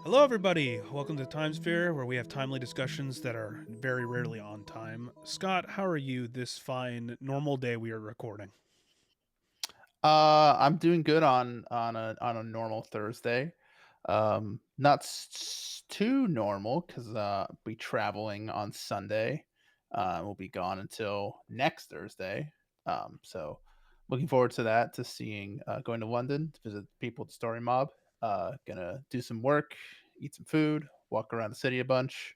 Hello, everybody. Welcome to Timesphere, where we have timely discussions that are very rarely on time. Scott, how are you this fine normal day we are recording? I'm doing good on a normal Thursday. Not too normal because be traveling on Sunday. We'll be gone until next Thursday. So looking forward to that. To seeing going to London to visit people at the Story Mob. Gonna do some work, eat some food, walk around the city a bunch,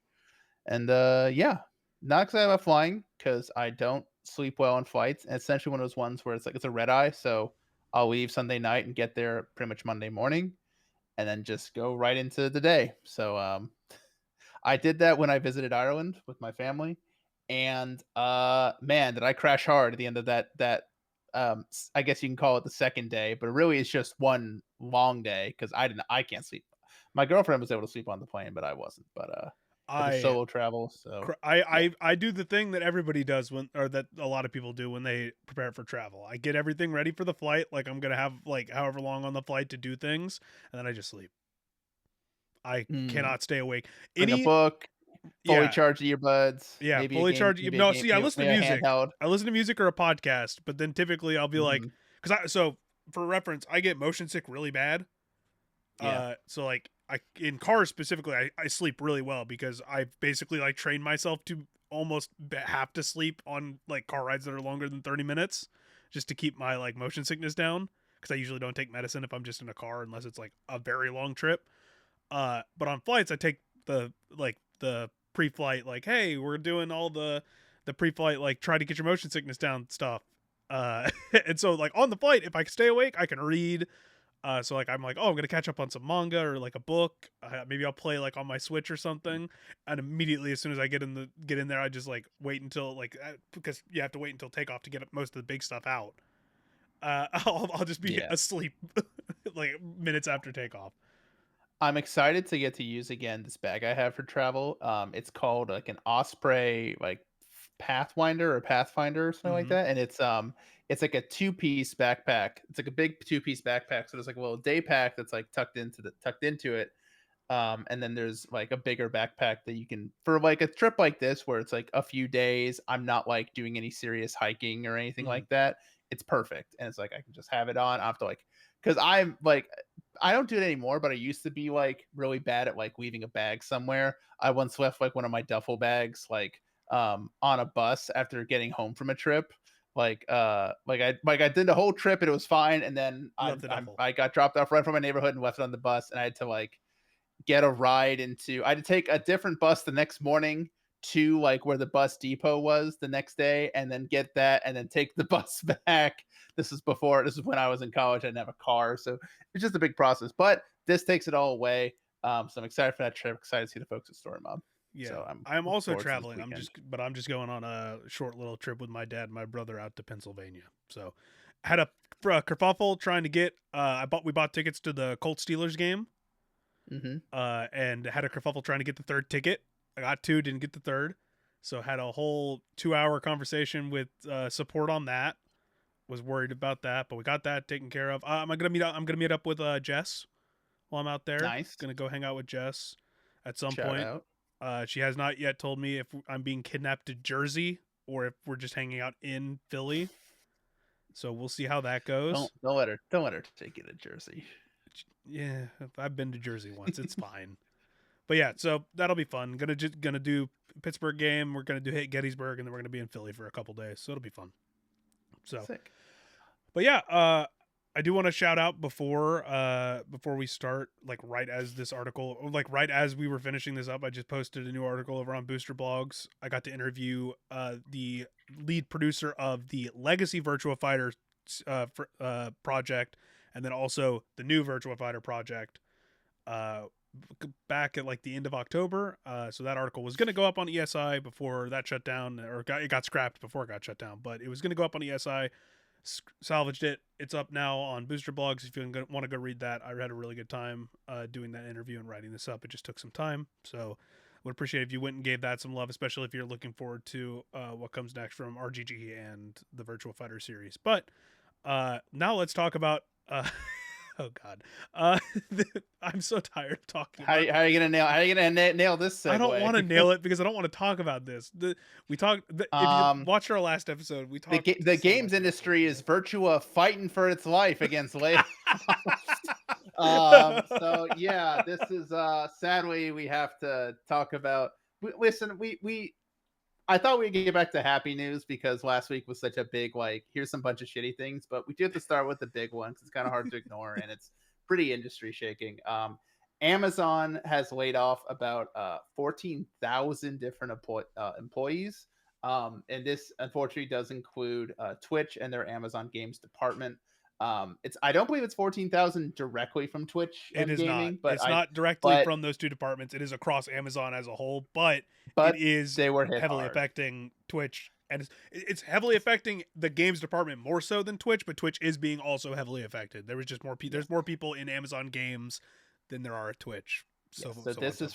and yeah, not excited about flying because I don't sleep well on flights. And it's essentially one of those ones where it's like it's a red eye. So I'll leave Sunday night and get there pretty much Monday morning and then just go right into the day. So I did that when I visited Ireland with my family. And man, did I crash hard at the end of I guess you can call it the second day, but really it's just one long day because I can't sleep. My girlfriend was able to sleep on the plane, but I wasn't. But it's a I solo travel, so I yeah. I do the thing that everybody does when, or that a lot of people do when they prepare for travel. I get everything ready for the flight, like I'm gonna have like however long on the flight to do things, and then I just sleep. I Mm, cannot stay awake. bring a Any book, fully Yeah, charged earbuds, yeah, fully charged. No, see, I listen to maybe a music. handheld. I listen to music or a podcast, but then typically I'll be like, Mhm. because I so for reference, I get motion sick really bad. Yeah. So like I in cars specifically, I sleep really well because I've basically like trained myself to almost have to sleep on like car rides that are longer than 30 minutes just to keep my like motion sickness down because I usually don't take medicine if I'm just in a car unless it's like a very long trip. But on flights I take the pre-flight like, hey, we're doing all the pre-flight like try to get your motion sickness down stuff. And so like on the flight if I stay awake I can read, so like I'm like, oh, I'm gonna catch up on some manga or like a book. Maybe I'll play like on my Switch or something. And immediately, as soon as I get in there, I just like wait until like because you have to wait until takeoff to get most of the big stuff out. I'll just be Yeah. asleep like minutes after takeoff. I'm excited to get to use again this bag I have for travel. It's called like an Osprey like Pathfinder or Pathfinder or something like Mm-hmm. that, and it's like a two-piece backpack. It's like a big two-piece backpack. So there's like a little day pack that's like tucked into it. And then there's like a bigger backpack that you can for like a trip like this where it's like a few days. I'm not like doing any serious hiking or anything Mm-hmm. like that. It's perfect, and it's like I can just have it on. I have to like because I'm like I don't do it anymore, but I used to be like really bad at like leaving a bag somewhere. I once left like one of my duffel bags on a bus after getting home from a trip. I did the whole trip and it was fine, and then You left the duffel. I got dropped off right from my neighborhood and left it on the bus, and I had to like get a ride into I had to take a different bus the next morning to like where the bus depot was the next day and then get that and then take the bus back. This is when I was in college. I didn't have a car. So it's just a big process. But this takes it all away. So I'm excited for that trip, excited to see the folks at Story Mob. Yeah, So I'm I'm looking also forward to this traveling. weekend. I'm just going on a short little trip with my dad and my brother out to Pennsylvania. So I had a for a kerfuffle trying to get. We bought tickets to the Colts Steelers game, Hmm. and had a kerfuffle trying to get the third ticket. I got two, didn't get the third, so had a whole 2 hour conversation with support on that. Was worried about that, but we got that taken care of. I'm gonna meet up with Jess while I'm out there. Nice. Gonna go hang out with Jess at some Shout point. out. She has not yet told me if I'm being kidnapped to Jersey or if we're just hanging out in Philly. So we'll see how that goes. Don't let her take you to Jersey. Yeah, I've been to Jersey once. It's fine. But yeah, so that'll be fun. Gonna do Pittsburgh game. We're gonna do hit Gettysburg, and then we're gonna be in Philly for a couple days. So it'll be fun. So, Sick. but yeah, I do want to shout out before we start, like right as this article, like right as we were finishing this up, I just posted a new article over on Booster Blogs. I got to interview the lead producer of the Legacy Virtua Fighter project, and then also the new Virtua Fighter project. Uh, Back at like the end of October. So that article was going to go up on ESI before that shut down, or it got scrapped before it got shut down. But it was going to go up on ESI. Salvaged it. It's up now on Booster Blogs. If you want to go read that, I had a really good time doing that interview and writing this up. It just took some time, so I would appreciate if you went and gave that some love, especially if you're looking forward to what comes next from RGG and the Virtual Fighter series. But now let's talk about Oh God. Uh, I'm so tired of talking about How this. are you gonna nail this I don't want to segue? nail it because I don't want to talk about this. If you um, watched our last episode, we the talked the so games much about this. industry is Virtua fighting for its life against layoffs. So yeah, this is sadly we have to talk about. Listen, we I thought we'd get back to happy news because last week was such a big like here's some bunch of shitty things, but we do have to start with the big one because it's kind of hard to ignore and it's pretty industry shaking. Amazon has laid off about 14,000 different employees, and this unfortunately does include Twitch and their Amazon Games department. It's I don't believe it's 14,000 directly from Twitch It and is not. gaming, It's not directly but from those two departments. It is across Amazon as a whole, but it but is they were hit heavily hard. affecting Twitch, and it's heavily affecting the games department more so than Twitch. But Twitch is being also heavily affected. There was just more. Yeah. There's more people in Amazon games than there are at Twitch. Yes. So So so on and this so is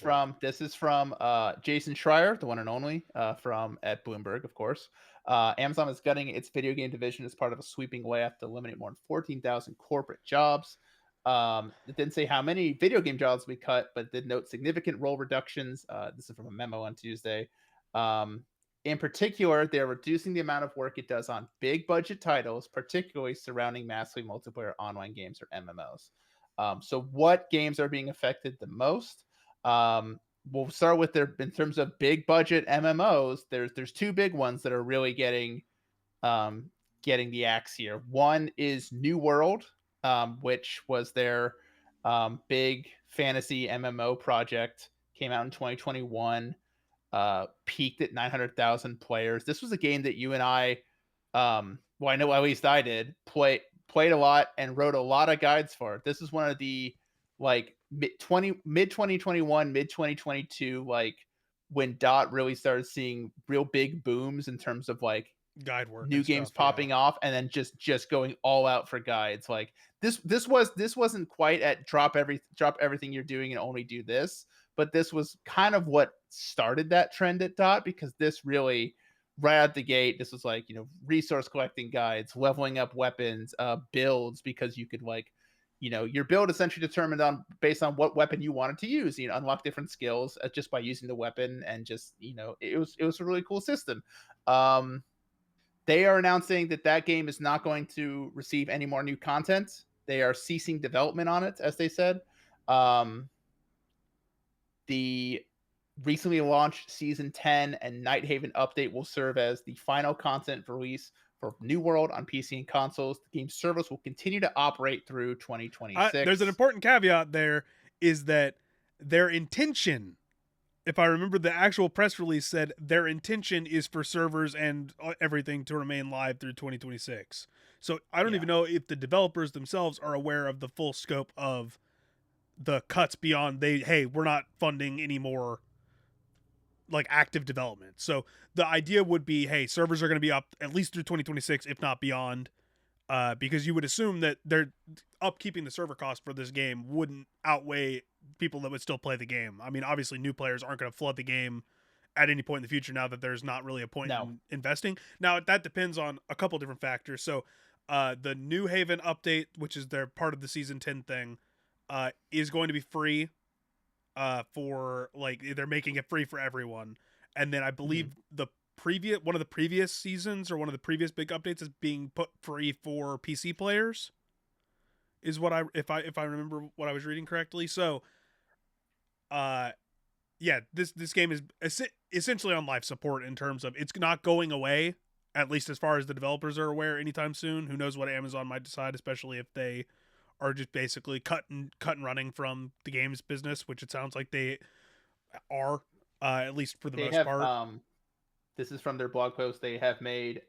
forth. from Jason Schreier, the one and only, from at Bloomberg, of course. Amazon is gutting its video game division as part of a sweeping layoff to eliminate more than 14,000 corporate jobs. It didn't say how many video game jobs we cut, but did note significant role reductions. This is from a memo on Tuesday. Um, in particular, they're reducing the amount of work it does on big budget titles, particularly surrounding massively multiplayer online games or MMOs. So, what games are being affected the most? We'll start with their in terms of big budget MMOs. There's two big ones that are really um, getting the axe here. One is New World, which was their big fantasy MMO project. Came out in 2021, peaked at 900,000 players. This was a game that you and I, well, I know at least I did, played a lot and wrote a lot of guides for. This is one of the like mid 2021, mid 2022, like when Dot really started seeing real big booms in terms of like Guide work new and games stuff. Yeah. popping off and then just going all out for guides. Like this wasn't quite at drop everything you're doing and only do this, but this was kind of what started that trend at Dot because this really right out the gate this was like, resource collecting guides, leveling up weapons, builds because you could like your build essentially determined on based on what weapon you wanted to use. Unlock different skills just by using the weapon, and just it was a really cool system. Um, they are announcing that that game is not going to receive any more new content. They are ceasing development on it, as they said. Um, the recently launched Season 10 and Night Haven update will serve as the final content release for New World on PC and consoles. The game service will continue to operate through There's an 2026. important caveat there is that their intention, if I remember, the actual press release said their intention is for servers and everything to remain live through 2026. So I don't Yeah. even know if the developers themselves are aware of the full scope of the cuts beyond hey, we're not funding any more like active development. So the idea would be, hey, servers are going to be up at least through 2026, if not beyond, because you would assume that they're upkeeping the server cost for this game wouldn't outweigh people that would still play the game. I mean, obviously, new players aren't going to flood the game at any point in the future now that there's not really a point No. in investing. Now, that depends on a couple different factors. So, the New Haven update, which is their part of the season 10 thing, is going to be free for like they're making it free for everyone. And then I Mhm. believe the previous one of the previous seasons or one of the previous big updates is being put free for PC players is what I if I remember what I was reading correctly. So uh yeah, this game is essentially on life support in terms of it's not going away, at least as far as the developers are aware, anytime soon. Who knows what Amazon might decide, especially if they are just basically cut and running from the games business, which it sounds like they are, at least for the They most have part. this is from their blog post. They've made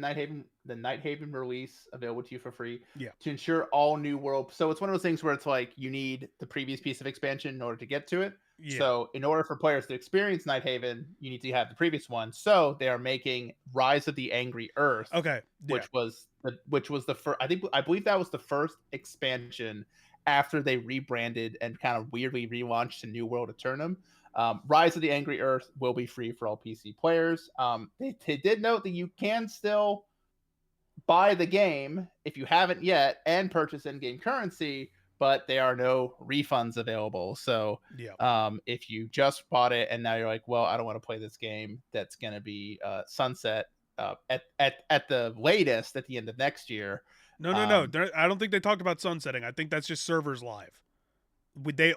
Night Haven release available to you for free Yeah, to ensure all New World. So it's one of those things where it's like you need the previous piece of expansion in order to get to it. yeah. So in order for players to experience Night Haven, you need to have the previous one. So they are making Rise of the Angry Earth, Okay, yeah. which was the first. I believe that was the first expansion after they rebranded and kind of weirdly relaunched to New World Eternum. Rise of the Angry Earth will be free for all PC players. They did note that you can still buy the game if you haven't yet and purchase in-game currency, but there are no refunds available. So Yeah. if you just bought it and now you're like, well, I don't want to play this game that's going to be sunset at the latest at the end of next year. No, no, no. Um, I don't think they talked about sunsetting. I think that's just servers live. They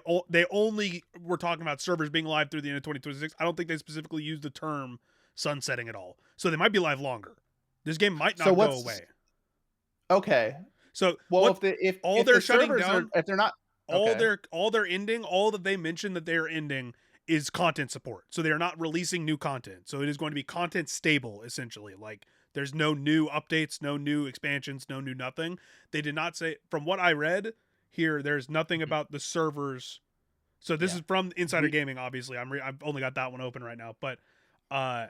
only were talking about servers being live through the end of 2026. I don't think they specifically used the term sunsetting at all. So they might be live longer. This game might so not go what's away. okay? So Well, what if the all if the they're shutting servers are down, if they're not okay, all they're ending, all that they mentioned that they are ending is content support. So they are not releasing new content. So it is going to be content stable essentially. Like there's no new updates, no new expansions, no new nothing. They did not say from what I read here there's nothing mhm, about the servers. So this yeah, is from Insider we Gaming obviously. I've only got that one open right now, but uh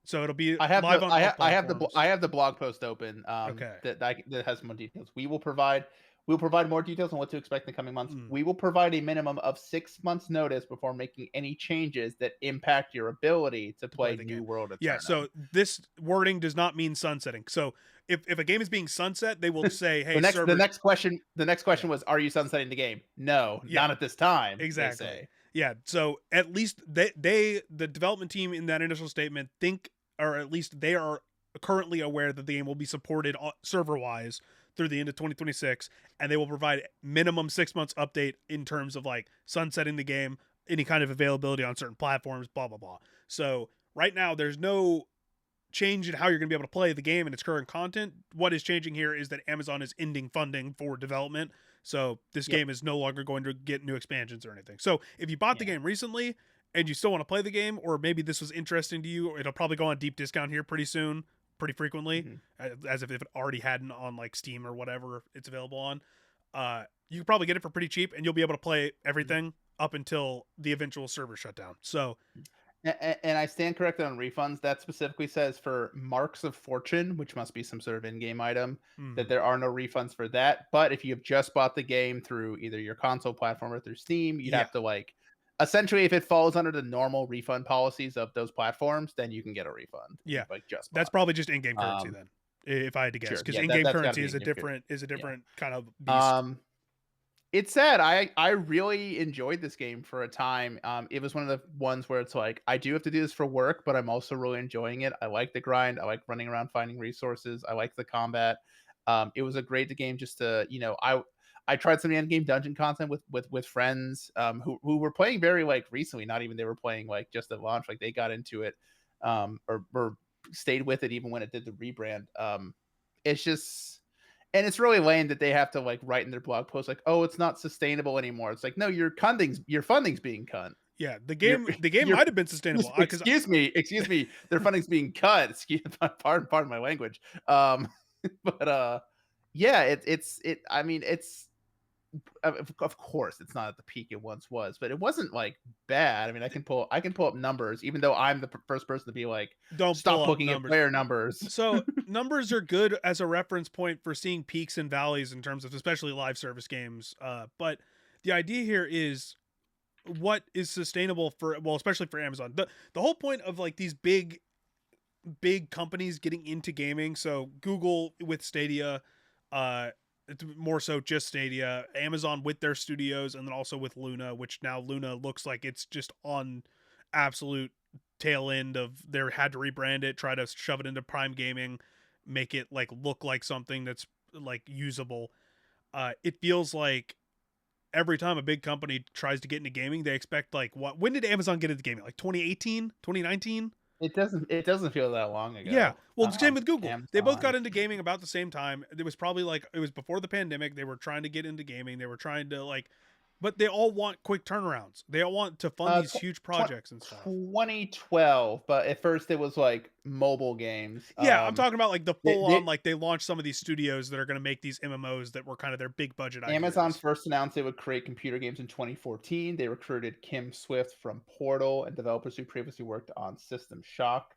so it'll be I have live the on all platforms. I have the blog post open Okay. that has more details. We'll provide more details on what to expect in the coming months. Mm. We will provide a minimum of 6 months notice before making any changes that impact your ability to To play play the New game. World Yeah, Eternum. so this wording does not mean sunsetting. So if a game is being sunset, they will say, "Hey, servers." The next Yeah, question was, are you sunsetting the game? No, yeah, not at this time. They exactly. say. Yeah, so at least the development team in that initial statement think, or at least they are currently aware that the game will be supported server wise through the end of 2026, and they will provide minimum 6 months update in terms of like sunsetting the game, any kind of availability on certain platforms, blah blah blah. So right now, there's no change in how you're going to be able to play the game and its current content. What is changing here is that Amazon is ending funding for development. So this Yep. game is no longer going to get new expansions or anything. So if you bought the Yeah. game recently and you still want to play the game, or maybe this was interesting to you, it'll probably go on deep discount here pretty soon, pretty frequently, Mhm. as if it already hadn't on like Steam or whatever it's available on. You can probably get it for pretty cheap, and you'll be able to play Mhm. everything up until the eventual server shutdown. So, And I stand corrected on refunds. That specifically says for Marks of Fortune, which must be some sort of in-game item, that mhm. there are no refunds for that. But if you have just bought the game through either your console platform or through Steam, you'd Yeah, have to like essentially if it falls under the normal refund policies of those platforms, then you can get a refund if yeah, you've like just that's bought. probably just in-game currency Um, then, if I had to guess, sure, because yeah, in-game that's got to currency be is in your a yeah. different kind of beast. Um, it's sad. I really enjoyed this game for a time. It was one of the ones where it's like I do have to do this for work, but I'm also really enjoying it. I like the grind. I like running around finding resources. I like the combat. It was a great game just to I tried some end game dungeon content with friends who were playing very like recently. Not even they were playing like just at launch. Like they got into it or stayed with it even when it did the rebrand. It's just and it's really lame that they have to like write in their blog post like, "Oh, it's not sustainable anymore." It's like, no, your funding's being cut. Yeah, Your the game your might have been sustainable because excuse me, their funding's being cut. Excuse pardon my language. But yeah, it. I mean, it's of course it's not at the peak it once was, but it wasn't like bad. I mean, I can pull up numbers, even though I'm the first person to be like, don't pull stop up looking at numbers. player numbers. So numbers are good as a reference point for seeing peaks and valleys in terms of especially live service games. But the idea here is what is sustainable for, well, especially for Amazon. The whole point of like these big companies getting into gaming. So Google with Stadia, it's more so just Stadia, Amazon with their studios, and then also with Luna, which now Luna looks like it's just on absolute tail end of they had to rebrand it, try to shove it into Prime Gaming, make it like look like something that's like usable. It feels like every time a big company tries to get into gaming, they expect like what? When did Amazon get into gaming? Like 2018, 2019? It doesn't feel that long Yeah. ago. Well, same with Google. They both got Amazon. into gaming about the same time. It was probably like it was before the pandemic. They were trying to get into gaming. They were trying to like, but they all want quick turnarounds. They all want to fund these Tw huge twen projects and stuff. 2012, but at first it was, like, mobile games. Yeah, I'm talking about like the full on They like they launched some of these studios that are going to make these MMOs that were kind of their big budget Amazon ideas. first announced they would create computer games in 2014. They recruited Kim Swift from Portal and developers who previously worked on System Shock.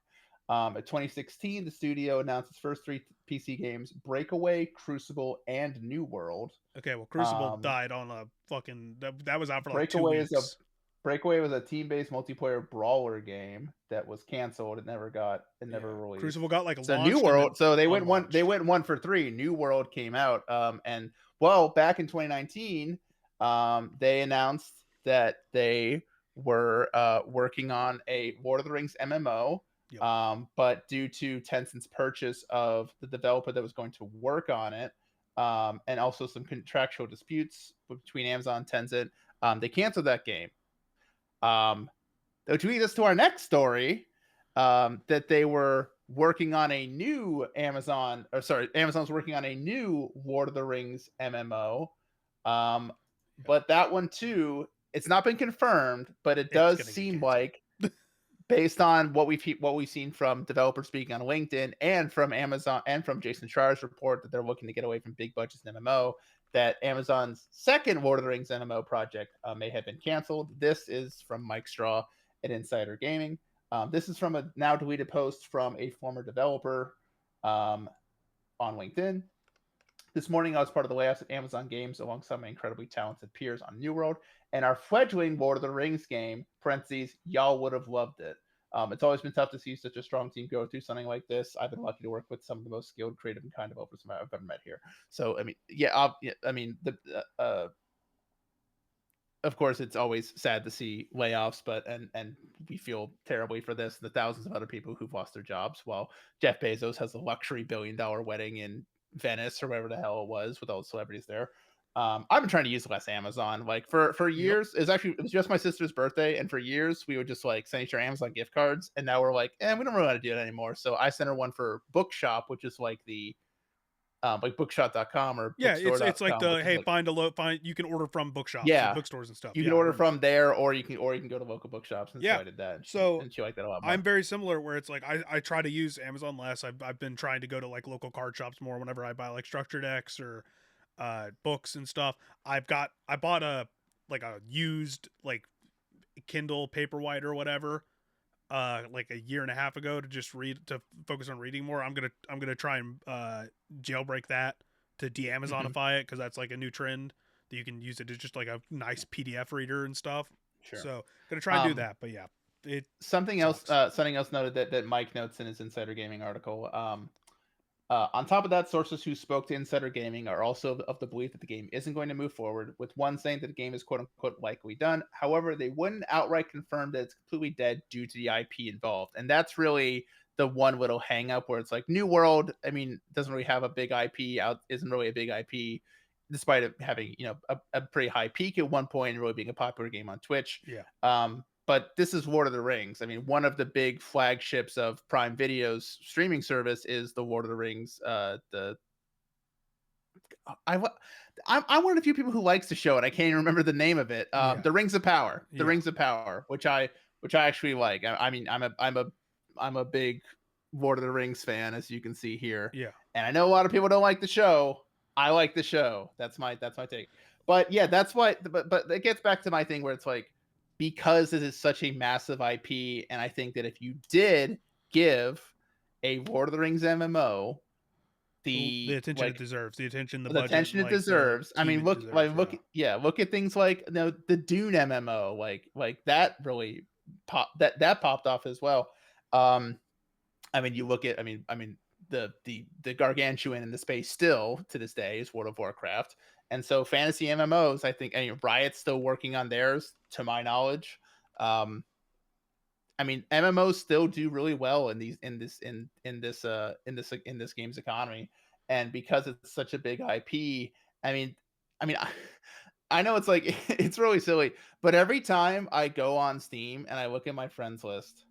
In 2016, the studio announced its first three PC games: Breakaway, Crucible, and New World. Okay, well, Crucible Um, died on a fucking that was out for like two Breakaway is a weeks. Breakaway was a team-based multiplayer brawler game that was canceled. It never Yeah, released. Crucible got like So New launched and then World, so they unlaunched. went 1 for 3. New World came out, and well, back in 2019, they announced that they were working on a Lord of the Rings MMO. Yep. But due to Tencent's purchase of the developer that was going to work on it, and also some contractual disputes between Amazon and Tencent, they canceled that game. Um, which leads us to our next story, that they were working on a new Amazon's working on a new Lord of the Rings MMO. Um, Yep. but that one too, it's not been confirmed, but it It's does gonna get seem canceled. like, based on what we've seen from developers speaking on LinkedIn and from Amazon and from Jason Schreier's report, that they're looking to get away from big budgets in MMO, that Amazon's second Lord of the Rings MMO project may have been canceled. This is from Mike Straw at Insider Gaming. This is from a now deleted post from a former developer um, on LinkedIn. This morning, I was part of the layoffs at Amazon Games alongside my incredibly talented peers on New World and our fledgling Lord of the Rings game. Parentheses, y'all would have loved it. It's always been tough to see such a strong team go through something like this. I've been lucky to work with some of the most skilled, creative, and kind developers I've ever met here. So, I mean, yeah, I mean, of course, it's always sad to see layoffs, but and we feel terribly for this, the thousands of other people who've lost their jobs, while Jeff Bezos has a luxury $1 billion wedding in Venice or wherever the hell it was with all the celebrities there. I've been trying to use less Amazon. Like for Yep. years, it was just my sister's birthday, and for years we would just like send each other Amazon gift cards, and now we're like, we don't really want to do it anymore. So I sent her one for Bookshop, which is like bookshop.com or Yeah, it's like bookstore.com, the which is hey, like, find you can order from bookshops, like yeah, bookstores and stuff. you can Yeah, I order remember that. from there, or you can go to local bookshops, and so Yeah. I did that, So and she liked that a lot I'm more. very similar where it's like I try to use Amazon less. I've been trying to go to like local card shops more whenever I buy like structured X or books and stuff. I bought a like a used like Kindle Paperwhite or whatever like a year and a half ago to just read to focus on reading more. I'm gonna try and jailbreak that to Mhm, de-Amazonify it because that's like a new trend that you can use it as just like a nice PDF reader and stuff. sure. So gonna try and do Um, that, but yeah, it sucks. something else noted that Mike notes in his Insider Gaming article. On top of that, sources who spoke to Insider Gaming are also of the belief that the game isn't going to move forward, with one saying that the game is quote unquote likely done. However, they wouldn't outright confirm that it's completely dead due to the IP involved. And that's really the one little hang up where it's like New World, I mean, doesn't really have a big IP out, isn't really a big IP, despite it having, a pretty high peak at one point and really being a popular game on Twitch. Yeah, But this is Lord of the Rings. I mean, one of the big flagships of Prime Video's streaming service is the Lord of the Rings. I wa- I'm one of the few people who likes the show, and I can't even remember the name of it. yeah, The Rings of Power. The yeah, Rings of Power, which I actually like. I mean, I'm a big Lord of the Rings fan, as you can see here, yeah. and I know a lot of people don't like the show. I like the show. That's my take. But yeah, that's why. But it gets back to my thing where it's like, because this is such a massive IP, and I think that if you did give a Lord of the Rings MMO The the attention it like deserves, the attention, the the budget, and attention it like the deserves. I team mean, it deserves. look, Yeah, yeah, look at things like, the Dune MMO, like that really that popped off as well. Um, I mean, you look at, I mean, the gargantuan in the space still to this day is World of Warcraft, and so fantasy MMOs, I think, I mean, Riot's still working on theirs, to my knowledge. Um, I mean, MMOs still do really well in these in this game's economy, and because it's such a big IP, I mean, I mean, I know it's like it's really silly, but every time I go on Steam and I look at my friends list,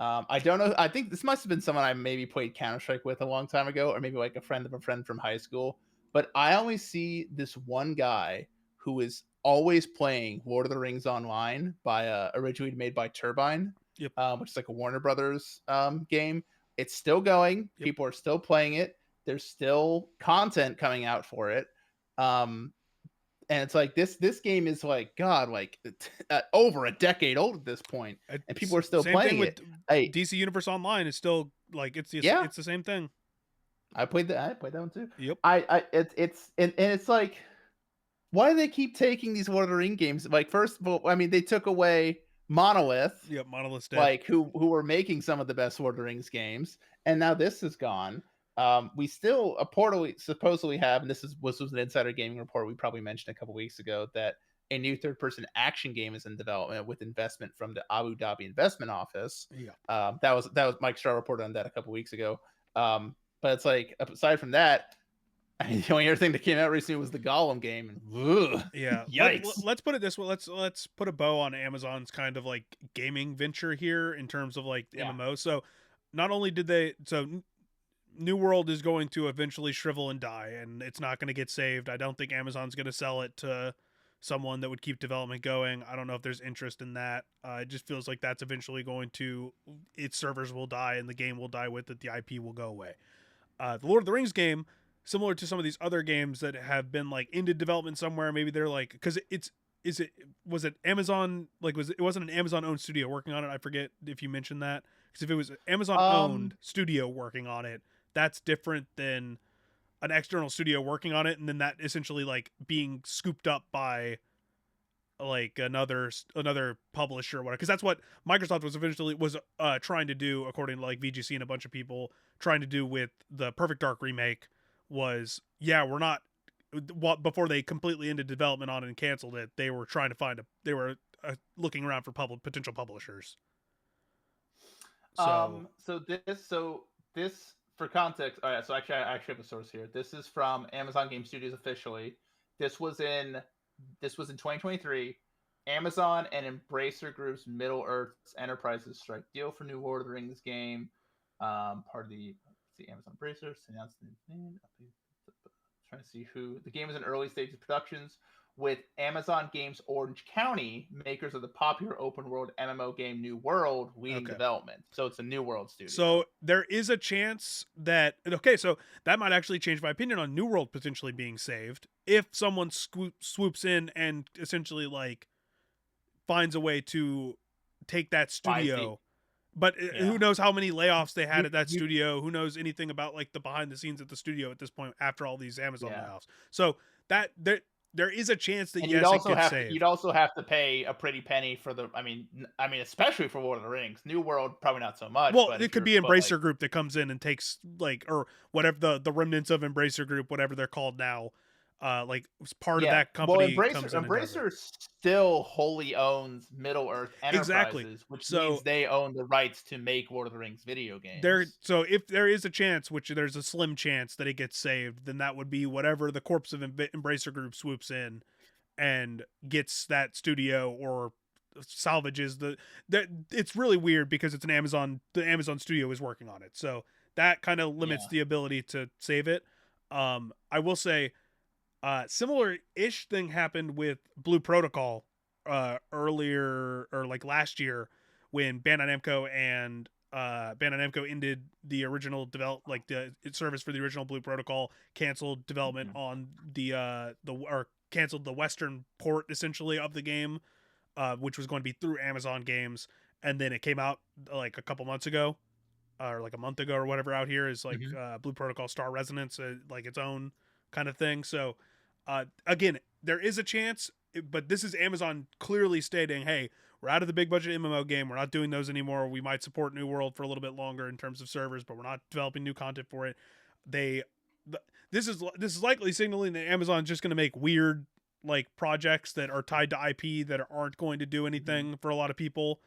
I don't know. I think this must have been someone I maybe played Counter Strike with a long time ago, or maybe like a friend of a friend from high school. But I always see this one guy who is always playing Lord of the Rings Online, by originally made by Turbine, yep, which is like a Warner Brothers game. It's still going. yep. People are still playing it. There's still content coming out for it. Um, and it's like this game is like, God, like over a decade old at this point, and people It's are still same thing playing with it. Hey, DC Universe Online is still like yeah, it's the same thing. I played that one too. Yep. And it's like, why do they keep taking these Lord of the Ring games? Like, first of all, I mean, they took away Monolith, Yep, Monolith's dead. like who were making some of the best Lord of the Rings games, and now this is gone. We still a portal we supposedly have, and this was an insider gaming report we probably mentioned a couple weeks ago that a new third-person action game is in development with investment from the Abu Dhabi Investment Office. Yeah. That was Mike Starr reported on that a couple weeks ago. But it's like aside from that, I mean, the only other thing that came out recently was the Gollum game, and ugh, Yeah, yikes. let's put it this way. Let's put a bow on Amazon's kind of like gaming venture here in terms of like Yeah. MMO. So, not only did they New World is going to eventually shrivel and die, and it's not going to get saved. I don't think Amazon's going to sell it to someone that would keep development going. I don't know if there's interest in that. It just feels like that's eventually going to its servers will die and the game will die with it. The IP will go away. The Lord of the Rings game, similar to some of these other games that have been like into development somewhere, maybe they're like because it's is it was it Amazon like was it wasn't an Amazon owned studio working on it. I forget if you mentioned that because if it was Amazon Um, owned studio working on it, that's different than an external studio working on it and then that essentially like being scooped up by like another publisher or whatever because that's what Microsoft was eventually was trying to do according to like VGC and a bunch of people trying to do with the Perfect Dark remake was yeah we're not what before they completely ended development on it and canceled it they were trying to find a they were looking around for potential publishers so so this for context. All right, so I actually have a source here. This is from Amazon Game Studios officially. This was in this was in 2023. Amazon and Embracer Group's Middle Earth's Enterprises strike deal for new Lord of the Rings game. Part of the Amazon Embracer announced trying to see who the game is in early stages of productions with Amazon Games Orange County, makers of the popular open world MMO game New World, leading okay development. So it's a New World so studio. there is a chance that okay so that might actually change my opinion on New World potentially being saved if someone swoops in and essentially like finds a way to take that Buys the studio. But who yeah. knows how many layoffs they had You at that you studio? Who knows anything about like the behind the scenes at the studio at this point after all these Amazon yeah. layoffs? So that there is a chance that And yes, it gets you'd saved. also have to pay a pretty penny for the I mean especially for Lord of the Rings. New World probably not so much, Well, but it if could you're be but like Embracer Group that comes in and takes like or whatever the remnants of Embracer Group, whatever they're called now, like part of yeah, that well, company comes in and does it. Embracer still wholly owns Middle Earth Exactly. Enterprises, which means So they own the rights to make Lord of the Rings video there games. so if there is a chance which there's a slim chance that it gets saved then that would be whatever the corpse of Embracer Group swoops in and gets that studio or salvages the that it's really weird because it's an Amazon the Amazon studio is working on it so that kind of limits Yeah. the ability to save it I will say similar ish thing happened with Blue Protocol earlier or like last year when Bandai Namco and Bandai Namco ended the original develop like the service for the original Blue Protocol, canceled development Mhm. on the or canceled the Western port essentially of the game, which was going to be through Amazon Games, and then it came out like a couple months ago or like a month ago or whatever out here is like Mhm. Blue Protocol Star Resonance, like its own kind of thing. So again, there is a chance, but this is Amazon clearly stating, "Hey, we're out of the big budget MMO game. We're not doing those anymore. We might support New World for a little bit longer in terms of servers, but we're not developing new content for it." They, this is likely signaling that Amazon's just going to make weird like projects that are tied to IP that aren't going to do Mhm. anything for a lot of people.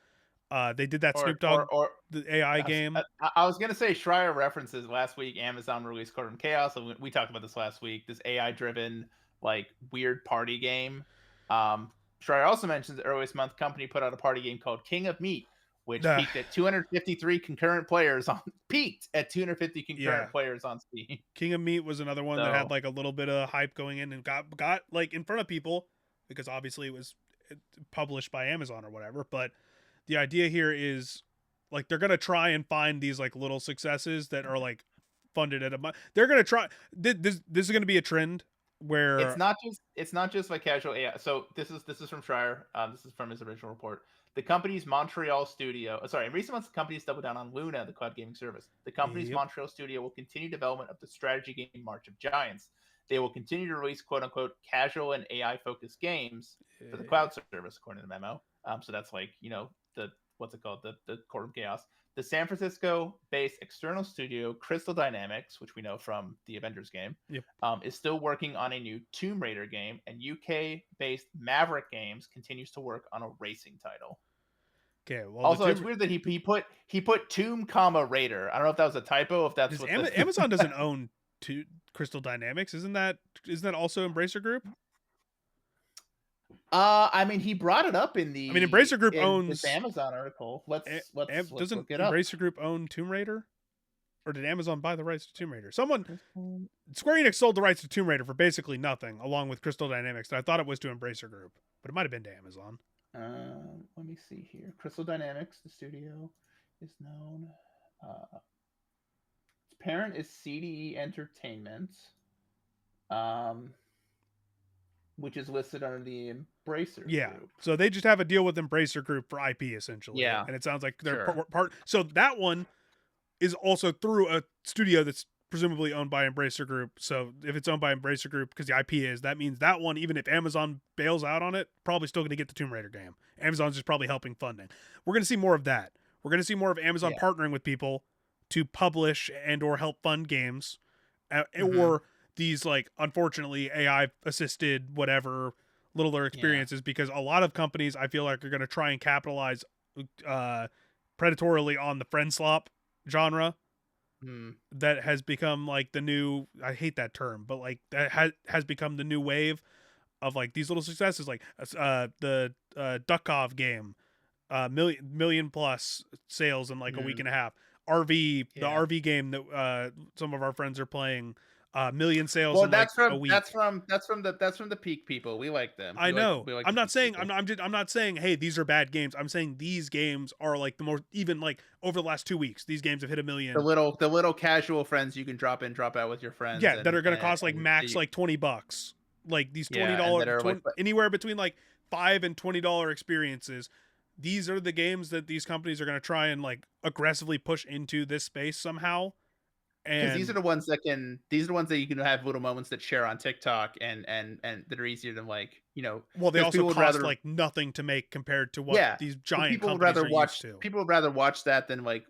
They did that Or Snoop Dogg or or the AI I was game. I was gonna say Schreier references last week. Amazon released Code Chaos. And we talked about this last week. This AI driven like weird party game. Um, Schreier also mentions the earliest month company put out a party game called King of Meat, which Uh, peaked at 253 concurrent players on peaked at 250 yeah, concurrent players on Steam. King of Meat was another one that had So like a little bit of hype going in and got like in front of people because obviously it was published by Amazon or whatever. But the idea here is like they're gonna try and find these like little successes that are like funded at a. They're gonna try. This is gonna be a trend where it's not just like casual AI. So this is from Schreier. This is from his original report. The company's Montreal studio. Sorry, in recent months, the company's doubled down on Luna, the cloud gaming service. The company's yep Montreal studio will continue development of the strategy game March of Giants. They will continue to release quote unquote casual and AI focused games for the Eh, cloud service, according to the memo. So that's like, the what's it called? The Court of Chaos. The San Francisco based external studio Crystal Dynamics, which we know from the Avengers game, yep. is still working on a new Tomb Raider game, and UK based Maverick Games continues to work on a racing title. Okay. Well, the Also, it's two weird that he put Tomb, Raider. I don't know if that was a typo. If that's does what the Amazon doesn't own two Crystal Dynamics? Isn't that also Embracer Group? I mean, he brought it up in I mean, the Embracer Group in this owns. Amazon article. Let's Doesn't look it up. Embracer Group own Tomb Raider? Or did Amazon buy the rights to Tomb Raider? Someone Crystal. Square Enix sold the rights to Tomb Raider for basically nothing, along with Crystal Dynamics. And I thought it was to Embracer Group, but it might have been to Amazon. Let me see here. Crystal Dynamics, the studio, is known. Its parent is CDE Entertainment, um, which is listed under the Embracer Yeah, Group. so they just have a deal with Embracer Group for IP essentially, Yeah, and it sounds like they're sure. part. So that one is also through a studio that's presumably owned by Embracer Group. So if it's owned by Embracer Group because the IP is, that means that one, even if Amazon bails out on it, probably still going to get the Tomb Raider game. Amazon's just probably helping funding. We're going to see more of that. We're going to see more of Amazon Yeah. partnering with people to publish and or help fund games, Mm-hmm. or these like unfortunately AI assisted whatever littler Yeah. experiences, because a lot of companies I feel like are going to try and capitalize uh predatorily on the friend slop genre Mm. that has become like the new, I hate that term, but like that has become the new wave of like these little successes, like the Duckov game, million plus sales in like a week Mm. and a half. RV, the Yeah. RV game that some of our friends are playing, million sales Well, in like that's a from that's week. from that's from the that's from the Peak people. We like them. I We like know. we like I'm the not Peak saying people. I'm not saying hey these are bad games. I'm saying these games are like the more, even like over the last 2 weeks these games have hit a The million. little casual friends you can drop in, drop out with your friends, Yeah, that and are going to cost like and max see, like $20. Like these yeah, and $20, that are like, anywhere between like $5 and $20 experiences. These are the games that these companies are going to try and like aggressively push into this space somehow. because these are And the ones that can these are the ones that you can have little moments that share on TikTok and that are easier than like, well, they because also people would cost rather, like nothing to make compared to what yeah, these but giant companies are used to. people would rather watch that than like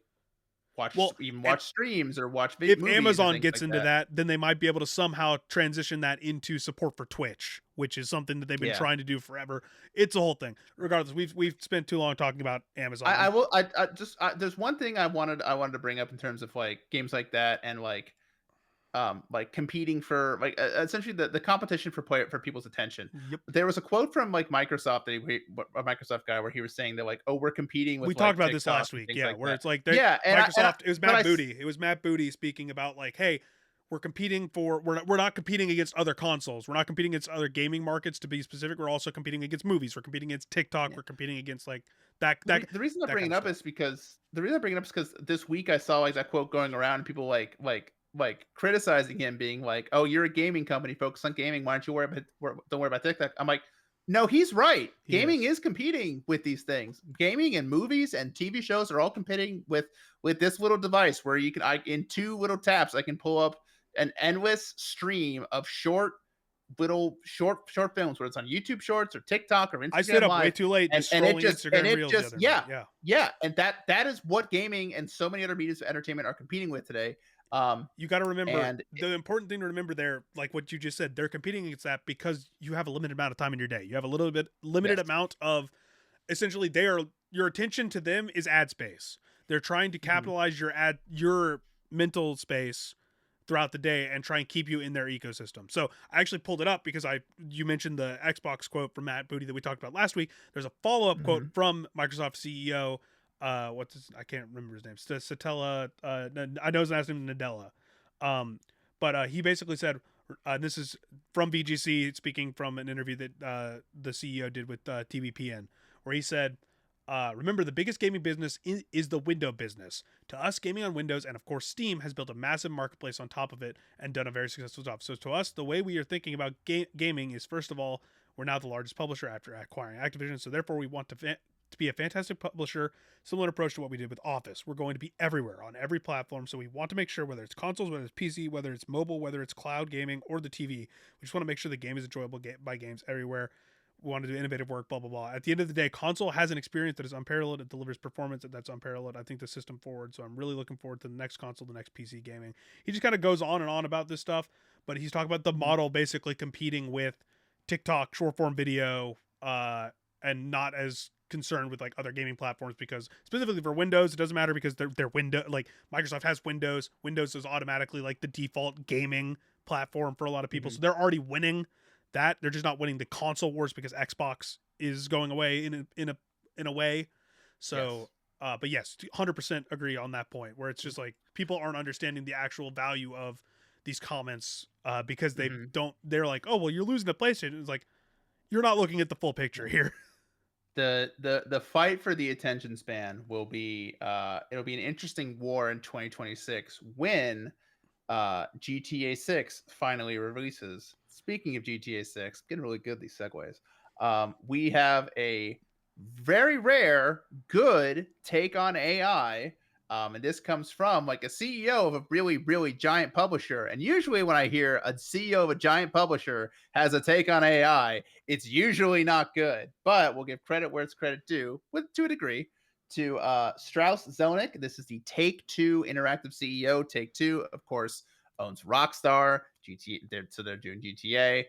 Well, and watch streams or watch if movies or Amazon things gets like into that. that, then they might be able to somehow transition that into support for Twitch, which is something that they've been Yeah. trying to do forever. It's a whole thing. Regardless, we've spent too long talking about Amazon. I will I just there's one thing I wanted to bring up in terms of like games like that and like competing for like essentially the competition for player for people's attention. Yep. There was a quote from like Microsoft, a Microsoft guy, where he was saying that like, oh, we're competing We with talked like about this TikTok last and week, things yeah, like where that. it's like Yeah, Microsoft. It was but Matt Booty. It was Matt Booty speaking about like, hey, we're not competing against other consoles. We're not competing against other gaming markets. To be specific, we're also competing against movies. We're competing against TikTok. yeah. We're competing against like that The, that re- the reason I that bring kind it of up stuff. is because this week I saw like that quote going around and people like criticizing him, being like, "Oh, you're a gaming company, focus on gaming. Why don't you don't worry about TikTok?" I'm like, no, he's right. He Gaming is. is competing with these things. Gaming and movies and TV shows are all competing with this little device where in two little taps I can pull up an endless stream of short films, whether it's on YouTube Shorts or TikTok or I stayed Instagram up way Live, too late and just and it scrolling just and Instagram it Reels the just other night. yeah, Yeah. yeah, and that is what gaming and so many other mediums of entertainment are competing with today. You got to remember And the important thing to remember there, like what you just said, they're competing against that because you have a limited amount of time in your day. You have a little bit limited yes, amount of, essentially they are, your attention to them is ad space. They're trying to mhm, capitalize your mental space throughout the day and try and keep you in their ecosystem. So I actually pulled it up because you mentioned the Xbox quote from Matt Booty that we talked about last week. There's a follow-up quote mhm. from Microsoft CEO, I can't remember his name, Satella, I know his last name is Nadella. But he basically said, this is from VGC speaking from an interview that the CEO did with TVPN, where he said, remember, the biggest gaming business is the window business. To us, gaming on Windows and of course Steam has built a massive marketplace on top of it and done a very successful job. So to us, the way we are thinking about gaming is, first of all, we're now the largest publisher after acquiring Activision. So therefore, we want to to be a fantastic publisher, similar approach to what we did with Office. We're going to be everywhere on every platform. So we want to make sure, whether it's consoles, whether it's PC, whether it's mobile, whether it's cloud gaming or the TV, we just want to make sure the game is enjoyable by games everywhere. We want to do innovative work, blah, blah, blah. At the end of the day, console has an experience that is unparalleled. It delivers performance that's unparalleled. I think the system forward. So I'm really looking forward to the next console, the next PC gaming. He just kind of goes on and on about this stuff, but he's talking about the Mhm. model basically competing with TikTok, short form video, and not as concerned with like other gaming platforms, because specifically for Windows, it doesn't matter because they're window, like Microsoft has Windows. Windows is automatically like the default gaming platform for a lot of people. Mhm. So they're already winning that. They're just not winning the console wars because Xbox is going away in a way. Yes. So but yes, 100% agree on that point, where it's just like people aren't understanding the actual value of these comments because Mhm. they're like, oh well, you're losing the PlayStation. It's like, you're not looking at the full picture here. The fight for the attention span will be it'll be an interesting war in 2026 when GTA 6 finally releases. Speaking of GTA 6, getting really good at these segues. We have a very rare, good take on AI. And this comes from like a CEO of a really, really giant publisher. And usually, when I hear a CEO of a giant publisher has a take on AI, it's usually not good. But we'll give credit where it's credit due, with to a degree, to Strauss Zelnick. This is the Take Two Interactive CEO. Take Two, of course, owns Rockstar, GTA. So they're doing GTA.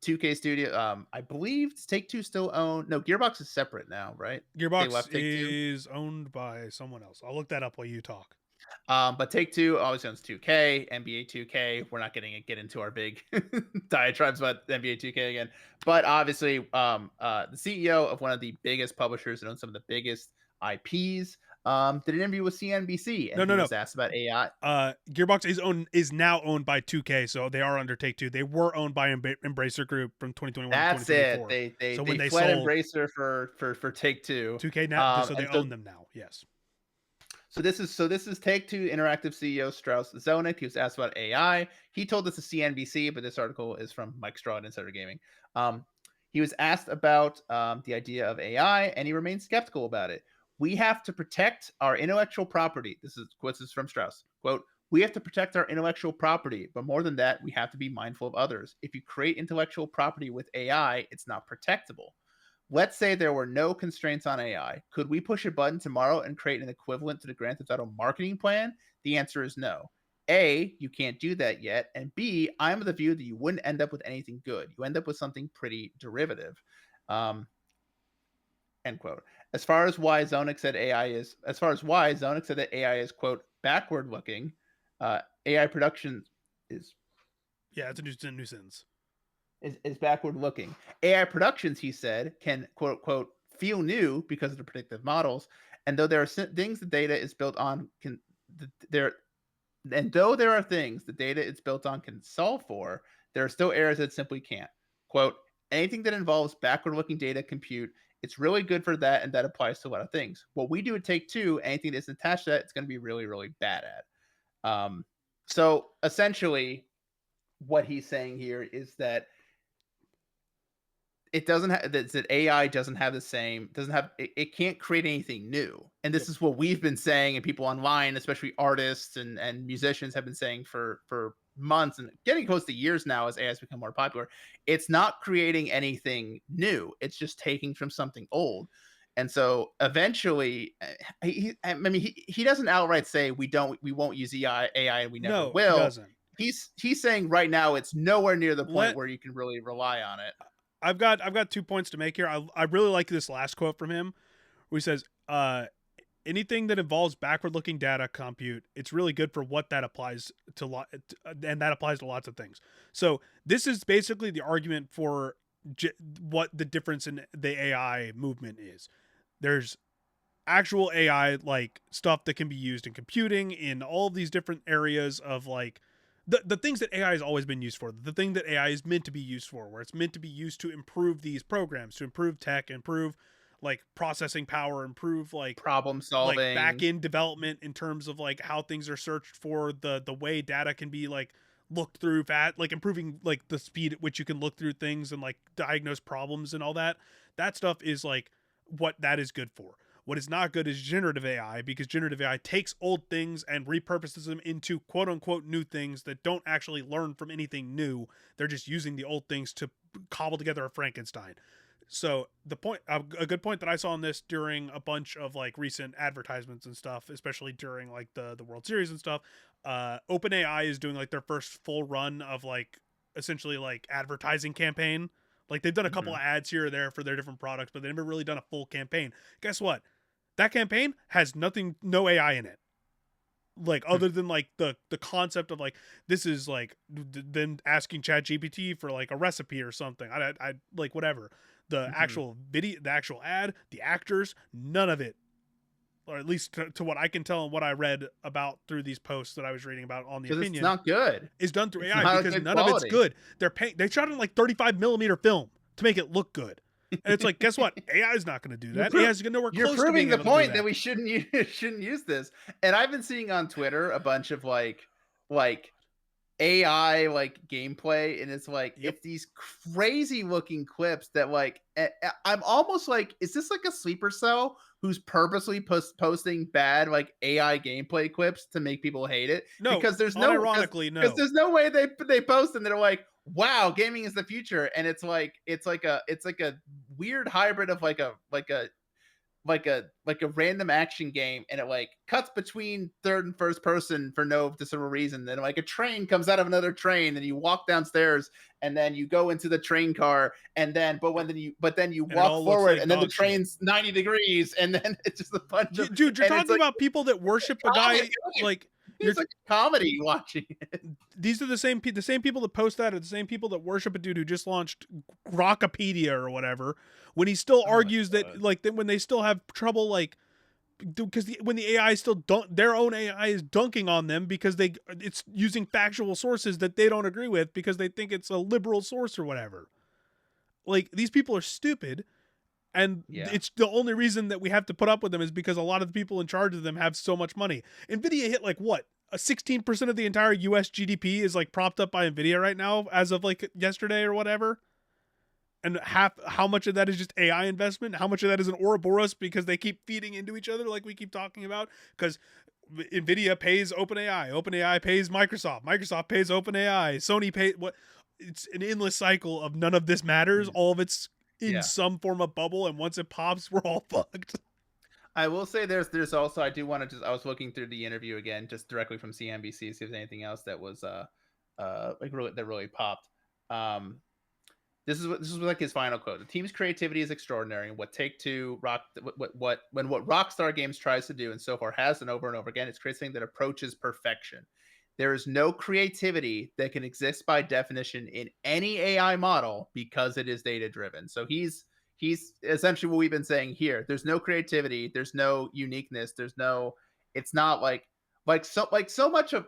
2K Studio. I believe Take Two still own. No, Gearbox is separate now, right? They Gearbox left Take Two. is owned by someone else. I'll look that up while you talk. But Take Two always owns 2K, NBA 2K. We're not getting get into our big diatribes about NBA 2K again. But obviously, the CEO of one of the biggest publishers and owns some of the biggest IPs did an interview with CNBC, No, and no, he no. was asked about AI. Gearbox is now owned by 2K, so they are under Take Two. They were owned by Embracer Group from 2021 to That's it. 2024. They So they when they fled sold Embracer for Take Two. 2K now, so they And so own them now. Yes. this is Take Two Interactive CEO Strauss Zelnick. He was asked about AI. He told us to CNBC, but this article is from Mike Straw at Insider Gaming. Um, he was asked about the idea of AI, and he remained skeptical about it. We have to protect our intellectual property. This is from Strauss. Quote: We have to protect our intellectual property, but more than that, we have to be mindful of others. If you create intellectual property with AI, it's not protectable. Let's say there were no constraints on AI. Could we push a button tomorrow and create an equivalent to the Grand Theft Auto marketing plan? The answer is no. A, you can't do that yet. And B, I'm of the view that you wouldn't end up with anything good. You end up with something pretty derivative. Um, End quote. As far as why Zelnick said that AI is, quote, backward looking, AI production is Yeah, it's a new sentence. is backward looking. AI productions, he said, can quote unquote feel new because of the predictive models. And though there are things the data is built on can there and though there are things the data it's built on can solve for, there are still areas that simply can't. Quote, anything that involves backward looking data compute, it's really good for that, and that applies to a lot of things. What we do at Take Two, anything that's attached to that, it's going to be really, really bad at. So essentially, what he's saying here is that it doesn't have that AI doesn't have the same doesn't have it can't create anything new. And this Yep. is what we've been saying, and people online, especially artists and musicians, have been saying for months and getting close to years now as AI has become more popular. It's not creating anything new. It's just taking from something old. And so eventually, I mean, he doesn't outright say we won't use AI and we never No, he will. doesn't. He's saying right now it's nowhere near the point Let where you can really rely on it. I've got 2 points to make here. I really like this last quote from him, where he says, anything that involves backward looking data compute, it's really good for what that applies to and that applies to lots of things. So this is basically the argument for what the difference in the AI movement is. There's actual AI like stuff that can be used in computing in all of these different areas of like the things that AI has always been used for, the thing that AI is meant to be used for, where it's meant to be used to improve these programs, to improve tech, improve like processing power, improve Problem like back solving. end development in terms of like how things are searched for, the way data can be like looked through like improving like the speed at which you can look through things and like diagnose problems and all that. That stuff is like what that is good for. What is not good is generative AI, because generative AI takes old things and repurposes them into quote unquote new things that don't actually learn from anything new. They're just using the old things to cobble together a Frankenstein. So the point, a good point that I saw in this during a bunch of like recent advertisements and stuff, especially during like the World Series and stuff. OpenAI is doing like their first full run of like essentially like advertising campaign. Like they've done a couple Mhm. of ads here or there for their different products, but they've never really done a full campaign. Guess what? That campaign has nothing, no AI in it. Like Hmm. other than like the concept of like this is like them asking Chat GPT for like a recipe or something. I like whatever. The Mhm. actual video, the actual ad, the actors, none of it, or at least to what I can tell and what I read about through these posts that I was reading about on the 'Cause it's opinion, not good. is done through It's AI, not a because good none of it's quality. good. They shot it in like 35 millimeter film to make it look good. And it's like, guess what? AI is not going to do You're that. AI pro is nowhere you're close to proving being the able to do point that that. we shouldn't use shouldn't use this. And I've been seeing on Twitter a bunch of like AI like gameplay, and Yep. it's these crazy looking clips that I'm almost like, is this like a sleeper cell who's purposely posting bad like AI gameplay clips to make people hate it? No, Because unironically, no. there's no way they post and they're like, wow, gaming is the future. And it's like a weird hybrid of like a random action game, and it like cuts between third and first person for no discernible reason. Then like a train comes out of another train, and you walk downstairs, and then you go into the train car, and then but then you And it walk all looks forward, like and then the dog shit. train's 90 degrees, and then it's just a bunch of, Dude, you're and it's talking like about people that worship a comedy. guy like you're It's like a comedy watching it. these are the same people that post that are the same people that worship a dude who just launched Grokpedia or whatever, when he still Oh my argues that god. like when they still have trouble like because when the AI is still their own AI is dunking on them because it's using factual sources that they don't agree with because they think it's a liberal source or whatever. Like these people are stupid, and Yeah. it's the only reason that we have to put up with them is because a lot of the people in charge of them have so much money. Nvidia hit like what, a 16% of the entire US GDP is like propped up by Nvidia right now as of like yesterday or whatever. And half, how much of that is just AI investment? How much of that is an Ouroboros because they keep feeding into each other like we keep talking about? Because Nvidia pays OpenAI, OpenAI pays Microsoft, Microsoft pays OpenAI, Sony pays what? It's an endless cycle of none of this matters. Mm. All of it's in Yeah. some form of bubble, and once it pops, we're all fucked. I will say there's also, I do want to just, I was looking through the interview again just directly from CNBC, see if there's anything else that was like really that really popped. Um this is like his final quote. The team's creativity is extraordinary, and what Take Two Rock what Rockstar Games tries to do, and so far has done over and over again, it's create something that approaches perfection. There is no creativity that can exist by definition in any AI model because it is data driven. So he's essentially what we've been saying here. There's no creativity, there's no uniqueness, there's no, it's not like so much of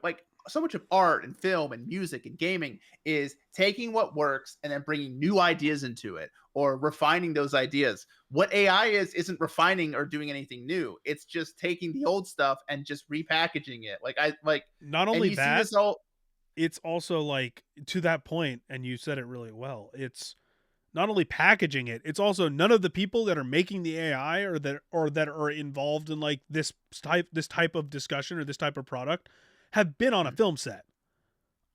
art and film and music and gaming is taking what works and then bringing new ideas into it or refining those ideas. What AI isn't refining or doing anything new. It's just taking the old stuff and just repackaging it. Not And only you see that, this all. it's also like to that point, and you said it really well. It's not only packaging it, it's also none of the people that are making the AI or that are involved in like this type of discussion or this type of product have been on a Mhm. film set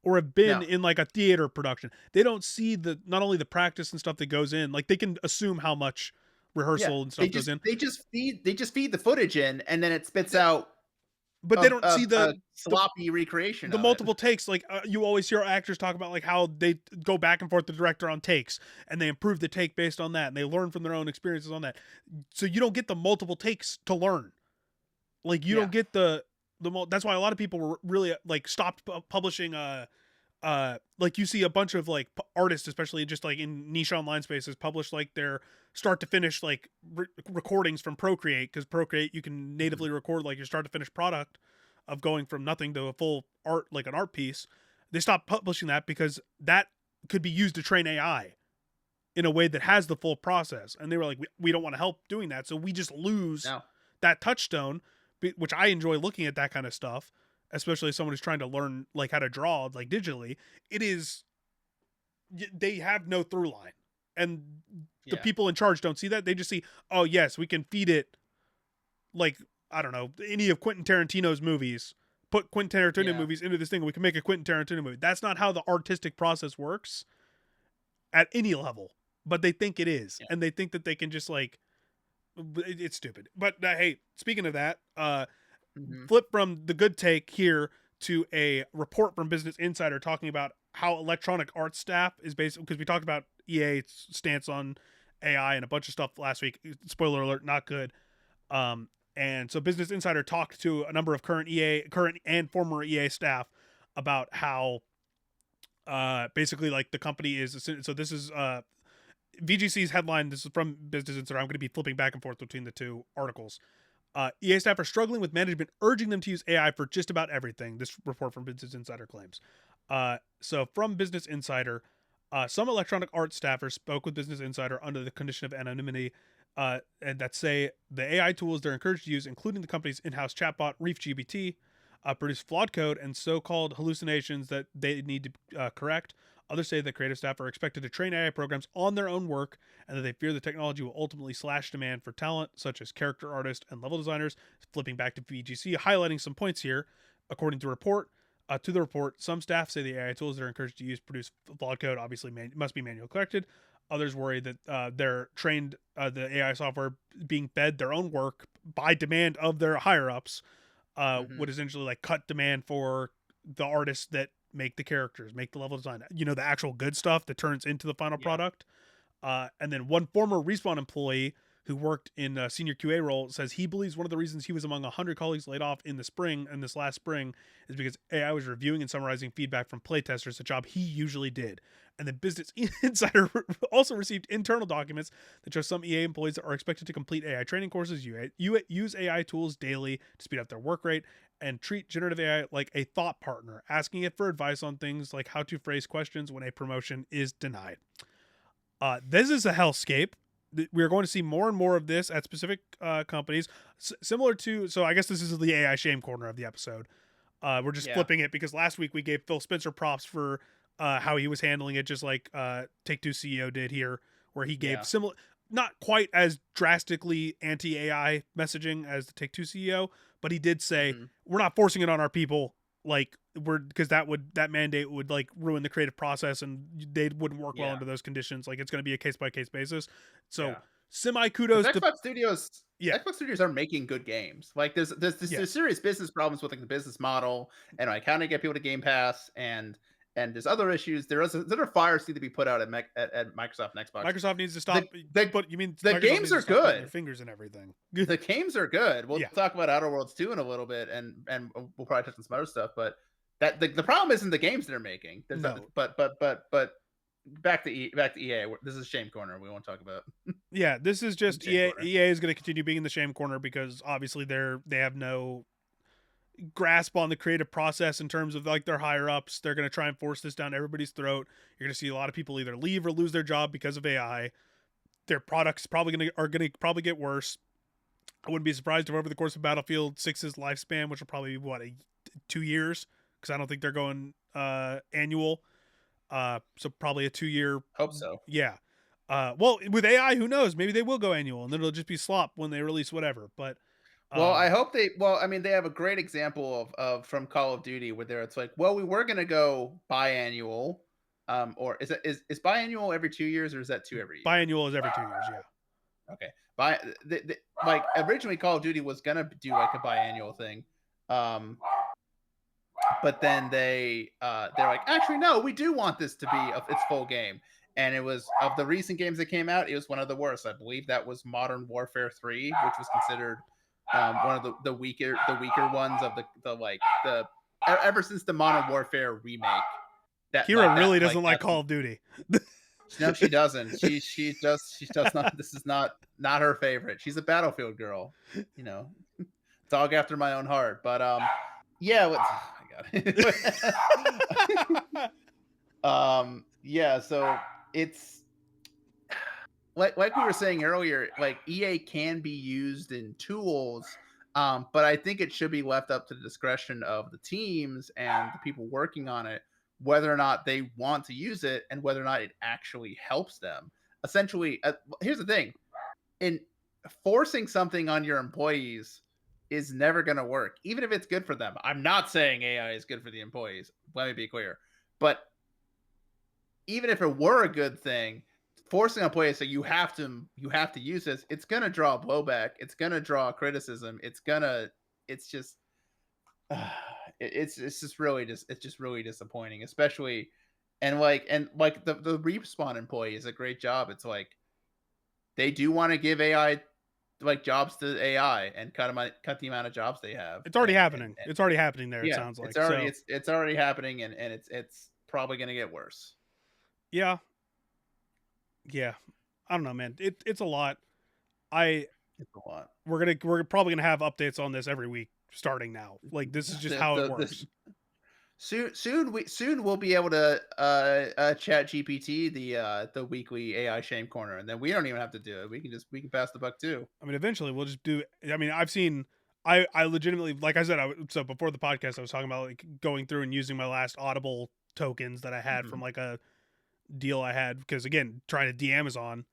or have been No, in like a theater production. They don't see the not only the practice and stuff that goes in, like they can assume how much yeah, rehearsal and stuff goes in, they just feed the footage in, and then it spits out but they don't see a the sloppy recreation the of it. multiple takes. Like you always hear actors talk about like how they go back and forth with the director on takes and they improve the take based on that and they learn from their own experiences on that. So you don't get the multiple takes to learn. Like you don't Yeah, get that's why a lot of people were really like stopped publishing like you see a bunch of like artists, especially just like in niche online spaces, publish like their start to finish like recordings from Procreate, because Procreate you can mhm, natively record like your start to finish product of going from nothing to a full art, like an art piece. They stopped publishing that because that could be used to train AI in a way that has the full process, and they were like, we don't want to help doing that, so we just lose no. that touchstone, which I enjoy looking at that kind of stuff, especially as someone who's trying to learn like how to draw like digitally. It is, they have no through line. and the Yeah. people in charge don't see that. They just see, oh yes, we can feed it like, I don't know, any of Quentin Tarantino's movies. Put Quentin Tarantino Yeah. movies into this thing, and we can make a Quentin Tarantino movie. That's not how the artistic process works at any level. But they think it is, Yeah. and they think that they can just like it's stupid. But hey, speaking of that, Mhm. flip from the good take here to a report from Business Insider talking about how Electronic Arts staff is basically, because we talked about EA's stance on AI and a bunch of stuff last week. Spoiler alert, not good. Um, and so Business Insider talked to a number of current and former EA staff about how basically like the company is. So this is VGC's headline. This is from Business Insider. I'm going to be flipping back and forth between the two articles. EA staff are struggling with management urging them to use AI for just about everything. This report from Business Insider claims. So from Business Insider, some Electronic Arts staffers spoke with Business Insider under the condition of anonymity, and that say the AI tools they're encouraged to use, including the company's in-house chatbot ReefGBT, produce flawed code and so-called hallucinations that they need to correct. Others say that creative staff are expected to train AI programs on their own work, and that they fear the technology will ultimately slash demand for talent, such as character artists and level designers. Flipping back to VGC, highlighting some points here. According to the report, some staff say the AI tools they're encouraged to use produce flawed code. Obviously, must be manual corrected. Others worry that they're trained the AI software being fed their own work by demand of their higher ups would Mhm. essentially like cut demand for the artists that make the characters, make the level design, the actual good stuff that turns into the final Yeah. product. And then one former Respawn employee who worked in a senior QA role says he believes one of the reasons he was among 100 colleagues laid off in the spring and this last spring is because AI was reviewing and summarizing feedback from playtesters, a job he usually did. And the Business Insider also received internal documents that show some EA employees are expected to complete AI training courses, use AI tools daily to speed up their work rate, and treat generative AI like a thought partner, asking it for advice on things like how to phrase questions when a promotion is denied. This is a hellscape. We're going to see more and more of this at specific companies, similar to. So I guess this is the AI shame corner of the episode. We're just Yeah. flipping it because last week we gave Phil Spencer props for how he was handling it, just like Take Two CEO did here, where he gave Yeah. similar, not quite as drastically anti AI messaging as the Take Two CEO, but he did say Mhm. we're not forcing it on our people. Like we're because that mandate would like ruin the creative process and they wouldn't work well Yeah. under those conditions. Like it's going to be a case by case basis. So Yeah. semi Because kudos to yeah, Xbox Studios are making good games. Like there's yes, serious business problems with like the business model and like how to get people to Game Pass and there's other issues. There are fires need to be put out at Microsoft and Xbox. Microsoft needs to The stop. the But you mean the Microsoft games needs to are stop putting their good. fingers in everything? The games are good. We'll Yeah, talk about Outer Worlds 2 in a little bit and we'll probably touch on some other stuff, but that the problem isn't the games they're making. There's not, no, but back to EA. This is Shame Corner. We won't talk about yeah. This is just Shame EA. Corner. EA is going to continue being in the shame corner because obviously they have no grasp on the creative process in terms of like their higher ups. They're going to try and force this down everybody's throat. You're going to see a lot of people either leave or lose their job because of AI. Their products probably probably get worse. I wouldn't be surprised if over the course of Battlefield 6's lifespan, which will probably be 2 years, because I don't think they're going annual. So probably a 2 year, Hope so. yeah. Well, with AI, who knows? Maybe they will go annual, and then it'll just be slop when they release whatever. But Well, I um, hope I mean, they have a great example of from Call of Duty where there it's like, well, we were gonna go biannual, or is biannual every 2 years or is that two every year? biannual is every 2 years. Yeah, Okay, bi like originally Call of Duty was gonna do like a biannual thing, um, but then they're like, actually, no, we do want this to be its full game. And it was of the recent games that came out, it was one of the worst. I believe that was Modern Warfare 3, which was considered one of the weaker ones of the like the ever since the Modern Warfare remake. That Kira like that really like doesn't like that's Call of Duty. no, she doesn't. She does not. This is not her favorite. She's a Battlefield girl. You know, dog after my own heart. But yeah. Oh my god. Yeah. So it's like we were saying earlier. Like EA can be used in tools, but I think it should be left up to the discretion of the teams and the people working on it whether or not they want to use it and whether or not it actually helps them. essentially, here's the thing: in forcing something on your employees is never going to work, even if it's good for them. I'm not saying AI is good for the employees. Let me be clear, but even if it were a good thing, forcing employees to you have to use this, it's gonna draw blowback. It's gonna draw criticism. It's just it's just really just it's just really disappointing, especially and like the respawn employee is a great job. It's like they do want to give AI like jobs to AI and cut the amount of jobs they have. It's already happening. And It's already happening there. It yeah, sounds it's like already so. it's already happening and it's probably gonna get worse. Yeah, yeah. I don't know, man. It's a lot. I It's a lot. we're probably gonna have updates on this every week starting now. Like this is just how it This works. soon we'll be able to chat GPT the weekly AI shame corner, and then we don't even have to do it. We can pass the buck too. I mean, eventually we'll just do. I mean, I've seen. I legitimately, like I said, so before the podcast, I was talking about like going through and using my last Audible tokens that I had Mhm. from like a deal I had because again, trying to de-Amazon.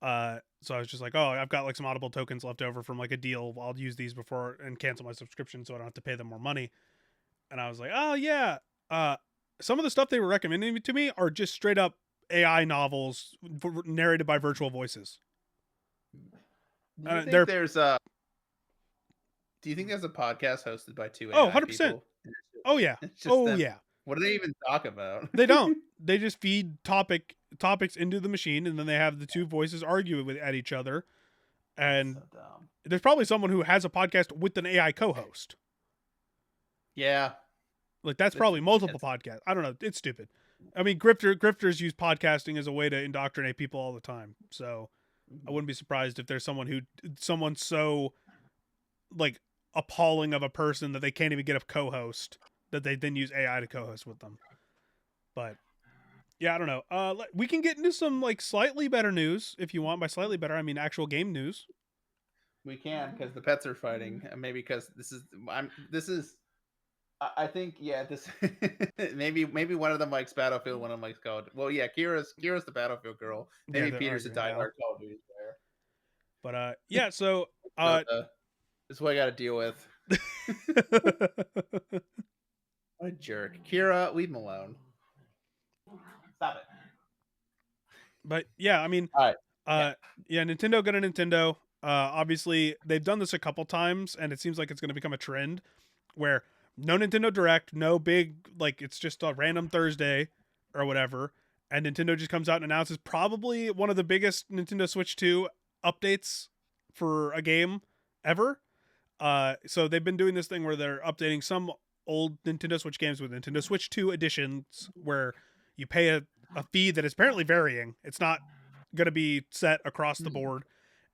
So I was just like, oh, I've got like some Audible tokens left over from like a deal. I'll use these before and cancel my subscription so I don't have to pay them more money. And I was like, oh yeah. Uh, some of the stuff they were recommending to me are just straight up AI novels narrated by virtual voices. Do you think They're there's a Do you think there's a podcast hosted by two oh, AI 100%. people? And Oh yeah. it's just Oh them. yeah. What do they even talk about? They don't. They just feed topics into the machine, and then they have the two voices argue with at each other. That's And so dumb. there's probably someone who has a podcast with an AI co-host. Yeah, Like that's it's probably multiple it's podcasts. I don't know. It's stupid. I mean, grifters use podcasting as a way to indoctrinate people all the time. So I mhm. wouldn't be surprised if there's someone so like appalling of a person that they can't even get a co-host that they then use AI to co-host with them. But yeah, I don't know. We can get into some like slightly better news if you want. By slightly better, I mean actual game news. We can because the pets are fighting, and maybe because this is I think yeah this maybe one of them likes Battlefield, one of them likes Call of Duty. Well, yeah, Kira's the Battlefield girl. Yeah, Maybe they're Peter's a arguing now. diehard Call of Duty player. But yeah. So So uh, this is what I got to deal with. What a jerk, Kira. Leave him alone. Stop it. but yeah, I mean, All right. Yeah. uh, yeah, Nintendo got a Nintendo. Obviously, they've done this a couple times, and it seems like it's going to become a trend where no Nintendo Direct, no big like it's just a random Thursday or whatever, and Nintendo just comes out and announces probably one of the biggest Nintendo Switch 2 updates for a game ever. So they've been doing this thing where they're updating some old Nintendo Switch games with Nintendo Switch 2 editions where you pay a fee that is apparently varying. It's not going to be set across the Hmm. board,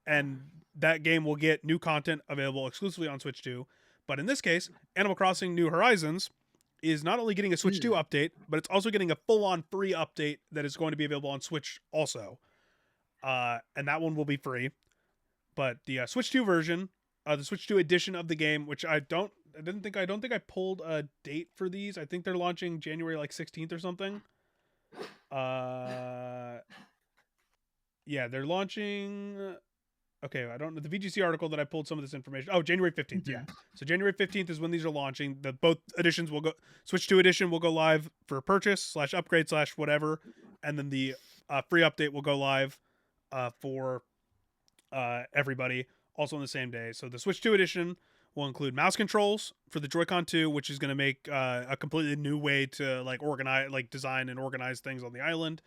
and that game will get new content available exclusively on Switch 2. But in this case, Animal Crossing New Horizons is not only getting a Switch 2 Hmm. update, but it's also getting a full on free update that is going to be available on Switch also. And that one will be free. But the Switch 2 version, the Switch 2 edition of the game, which I don't think I pulled a date for these. I think they're launching January like 16th or something. Uh, yeah, they're launching. Okay, I don't know the VGC article that I pulled some of this information. Oh, January 15th. Yeah, Mhm. so January 15th is when these are launching. The both editions will go. Switch 2 edition will go live for purchase slash upgrade slash whatever, and then the free update will go live for everybody also on the same day. So the Switch 2 edition will include mouse controls for the Joy-Con 2, which is going to make a completely new way to like organize, like design and organize things on the island,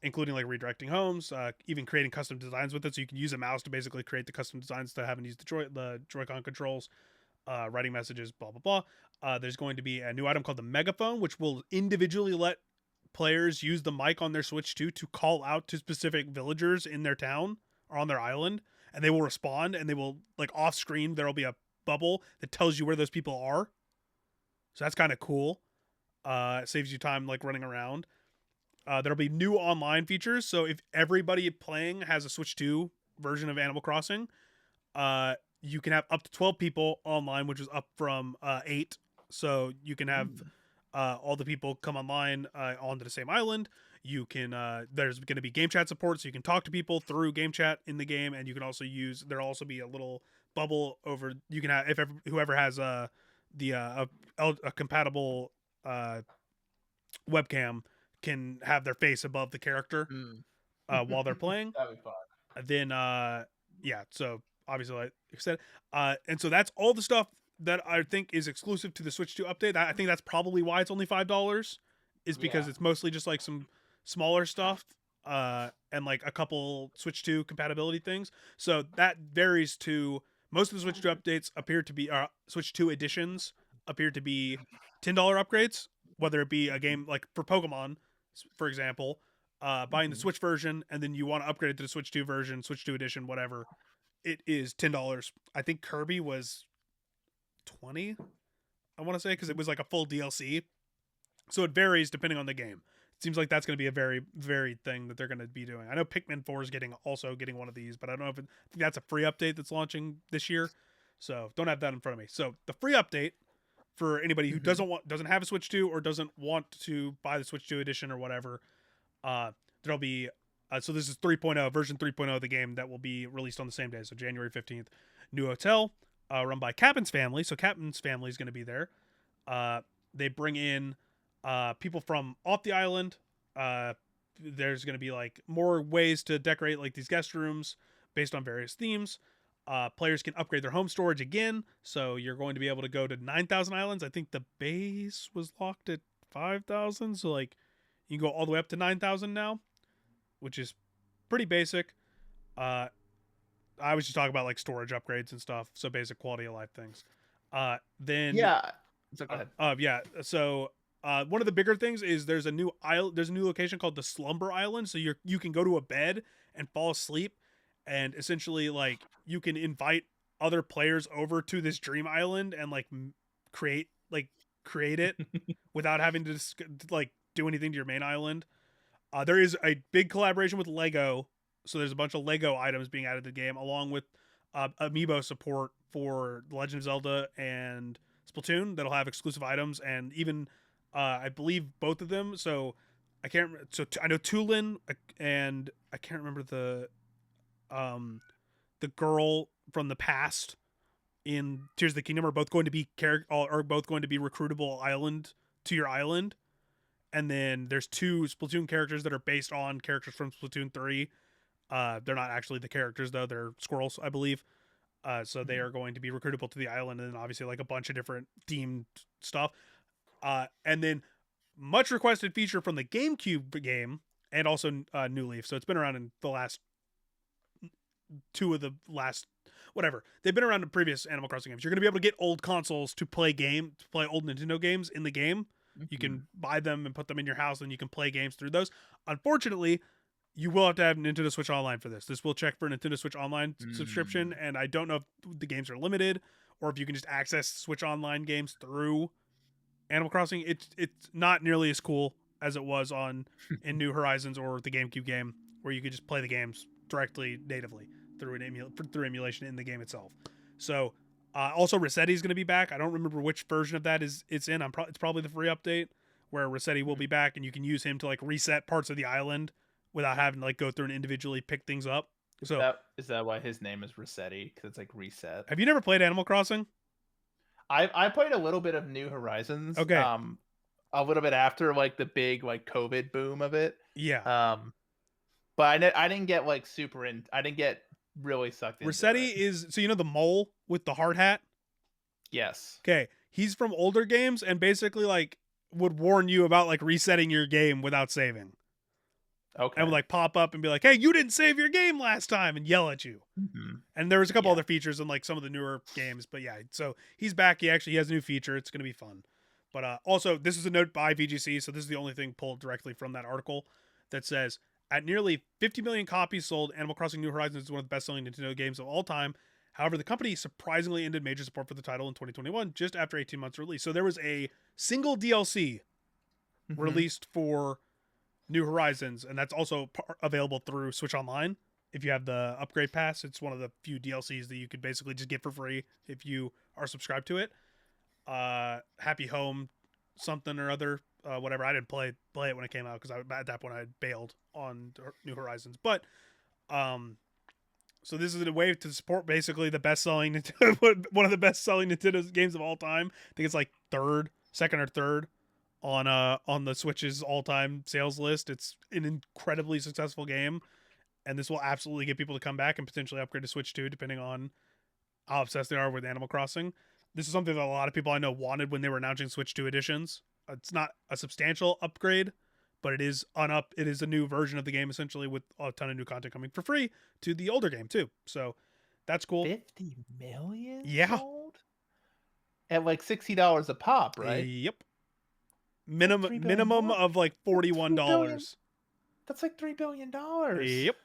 including like redirecting homes, even creating custom designs with it. So you can use a mouse to basically create the custom designs to having used the Joy-Con controls, writing messages, blah blah blah. There's going to be a new item called the Megaphone, which will individually let players use the mic on their Switch 2 to call out to specific villagers in their town or on their island, and they will respond. And they will like off screen. There will be a bubble that tells you where those people are. So that's kind of cool. It saves you time like running around. There'll be new online features. So if everybody playing has a Switch 2 version of Animal Crossing, you can have up to 12 people online, which is up from 8. So you can have Hmm. all the people come online onto the same island. You can there's going to be game chat support, so you can talk to people through game chat in the game, and you can also use there'll also be a little bubble over you can have if whoever has a compatible uh webcam can have their face above the character Mm. while they're playing. That'd be fun. Then yeah, so obviously like I said, and so that's all the stuff that I think is exclusive to the Switch 2 update. I think that's probably why it's only $5, is because Yeah. it's mostly just like some smaller stuff and like a couple Switch 2 compatibility things. So that varies to most of the Switch 2 updates appear to be Switch 2 editions appear to be $10 upgrades, whether it be a game like for Pokemon, for example, buying the Mhm. Switch version and then you want to upgrade it to the Switch 2 version, Switch 2 edition, whatever. It is $10. I think Kirby was 20, I want to say, because it was like a full DLC. So it varies depending on the game. It seems like that's going to be a very varied thing that they're going to be doing. I know Pikmin 4 is also getting one of these, but I don't know if I think that's a free update that's launching this year. So don't have that in front of me. So the free update for anybody who Mhm. doesn't have a Switch 2 or doesn't want to buy the Switch 2 edition or whatever, there'll be so this is 3.0 version 3.0 of the game that will be released on the same day, so January 15th. New hotel run by Captain's family, so Captain's family is going to be there. They bring in people from off the island. There's going to be like more ways to decorate like these guest rooms based on various themes. Players can upgrade their home storage again, so you're going to be able to go to 9,000 islands. I think the base was locked at 5,000, so like you can go all the way up to 9,000 now, which is pretty basic. Uh, I was just talking about like storage upgrades and stuff, so basic quality of life things. Then Yeah. So go ahead. yeah, so one of the bigger things is there's a new island. There's a new location called the Slumber Island. So you can go to a bed and fall asleep, and essentially like you can invite other players over to this dream island and like create like create it without having to like do anything to your main island. There is a big collaboration with Lego, so there's a bunch of Lego items being added to the game, along with amiibo support for The Legend of Zelda and Splatoon that'll have exclusive items, and even I believe both of them. So I can't. So I know Tulin and I can't remember um the girl from the past in Tears of the Kingdom are both going to be are both going to be recruitable island to your island, and then there's two Splatoon characters that are based on characters from Splatoon 3. They're not actually the characters though; they're squirrels, I believe. So they Mhm. are going to be recruitable to the island, and then obviously like a bunch of different themed stuff. And then much requested feature from the GameCube game and also New Leaf. So it's been around in the last two of the last whatever. They've been around in previous Animal Crossing games. You're going to be able to get old consoles to play old Nintendo games in the game. You can Mhm. buy them and put them in your house, and you can play games through those. Unfortunately, you will have to have Nintendo Switch Online for this. This will check for a Nintendo Switch Online subscription, Mm. and I don't know if the games are limited or if you can just access Switch Online games through Animal Crossing. It's not nearly as cool as it was on in New Horizons or the GameCube game, where you could just play the games directly natively through emulation in the game itself. So also Rossetti is going to be back. I don't remember which version of that is it's in. It's probably the free update where Rossetti will be Mhm. back, and you can use him to like reset parts of the island without having to like go through and individually pick things up. So Is that why his name is Rossetti? Because it's like reset. have you never played Animal Crossing? I played a little bit of New Horizons, Okay, a little bit after like the big like COVID boom of it. yeah. Um, but I didn't get like super in. I didn't get really sucked into Rossetti it. is so you know the mole with the hard hat. Yes. Okay, he's from older games and basically like would warn you about like resetting your game without saving, and would Okay. like pop up and be like, "Hey, you didn't save your game last time," and yell at you. Mhm. And there was a couple Yeah. other features in like some of the newer games, but yeah, so he's back. He has a new feature. It's gonna be fun. But also, this is a note by VGC, so this is the only thing pulled directly from that article that says at nearly 50 million copies sold, Animal Crossing: New Horizons is one of the best-selling Nintendo games of all time. However, the company surprisingly ended major support for the title in 2021, just after 18 months release. So there was a single DLC Mhm. released for New Horizons, and that's also available through Switch Online. If you have the upgrade pass, it's one of the few DLCs that you could basically just get for free if you are subscribed to it. Happy Home, something or other. whatever. I didn't play it when it came out because at that point I had bailed on New Horizons. But um, so this is a way to support basically the best selling one of the best selling Nintendo games of all time. I think it's like second or third on the Switch's all time sales list. It's an incredibly successful game, and this will absolutely get people to come back and potentially upgrade to Switch 2, depending on how obsessed they are with Animal Crossing. This is something that a lot of people I know wanted when they were announcing Switch 2 editions. It's not a substantial upgrade, but it is it is a new version of the game essentially with a ton of new content coming for free to the older game too. So that's cool. 50 million Yeah. sold at like $60 a pop, right? Yep. It's like Minimum 3 billion minimum more. of like That's 3 billion. $41. That's like $3 billion. Yep.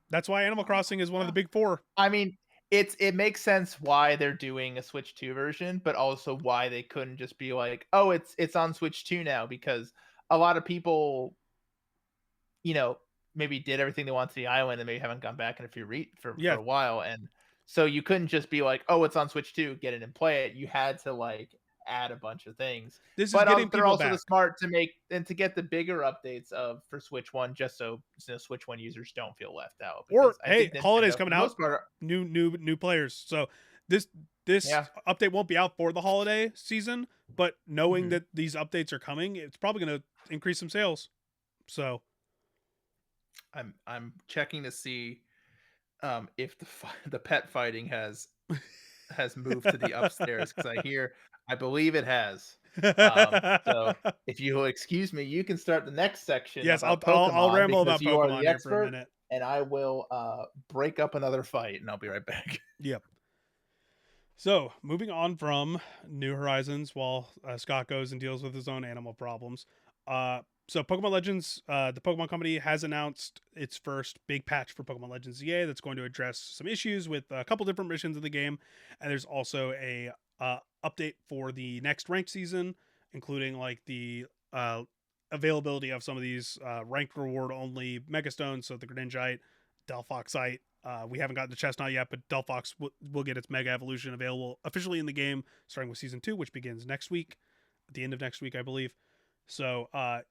That's why Animal Oh Crossing is one my of the god. big four. I mean, it makes sense why they're doing a Switch 2 version, but also why they couldn't just be like, "Oh, it's on Switch 2 now," because a lot of people, you know, maybe did everything they want to the island and maybe haven't gone back in a few for Yeah, a while, and so you couldn't just be like, "Oh, it's on Switch 2, get it and play it." You had to like add a bunch of things. this is But getting they're people also the back. smart to make and to get the bigger updates of for Switch 1 just so, Switch 1 users don't feel left out Or because I hey, think holidays Nintendo for coming the out, most part new players. So this this yeah. update won't be out for the holiday season, but knowing Mhm. that these updates are coming, it's probably going to increase some sales. So I'm checking to see if the pet fighting has moved to the upstairs because I believe it has. So if you will excuse me, you can start the next section yes, about I'll Pokemon ramble because about you are Pokemon the here for a expert, minute. and I will break up another fight, and I'll be right back. Yep. So, moving on from New Horizons while Scott goes and deals with his own animal problems. So Pokemon Legends, the Pokemon Company has announced its first big patch for Pokemon Legends EA that's going to address some issues with a couple different missions in the game, and there's also a update for the next ranked season, including like the availability of some of these ranked reward only Megastones, so the Greninjite, Delphoxite, we haven't gotten the Chestnut yet, but Delphox will get its Mega Evolution available officially in the game starting with Season 2, which begins next week, at the end of next week, I believe. So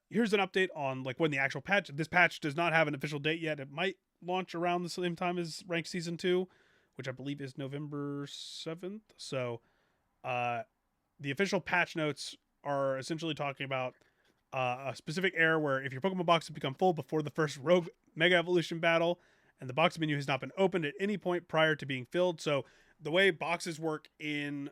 here's an update on like when the actual patch. This patch does not have an official date yet. It might launch around the same time as Ranked Season 2, which I believe is November 7th. So uh, the official patch notes are essentially talking about a specific error where if your Pokemon boxes become full before the first Rogue Mega Evolution battle, and the box menu has not been opened at any point prior to being filled. So the way boxes work in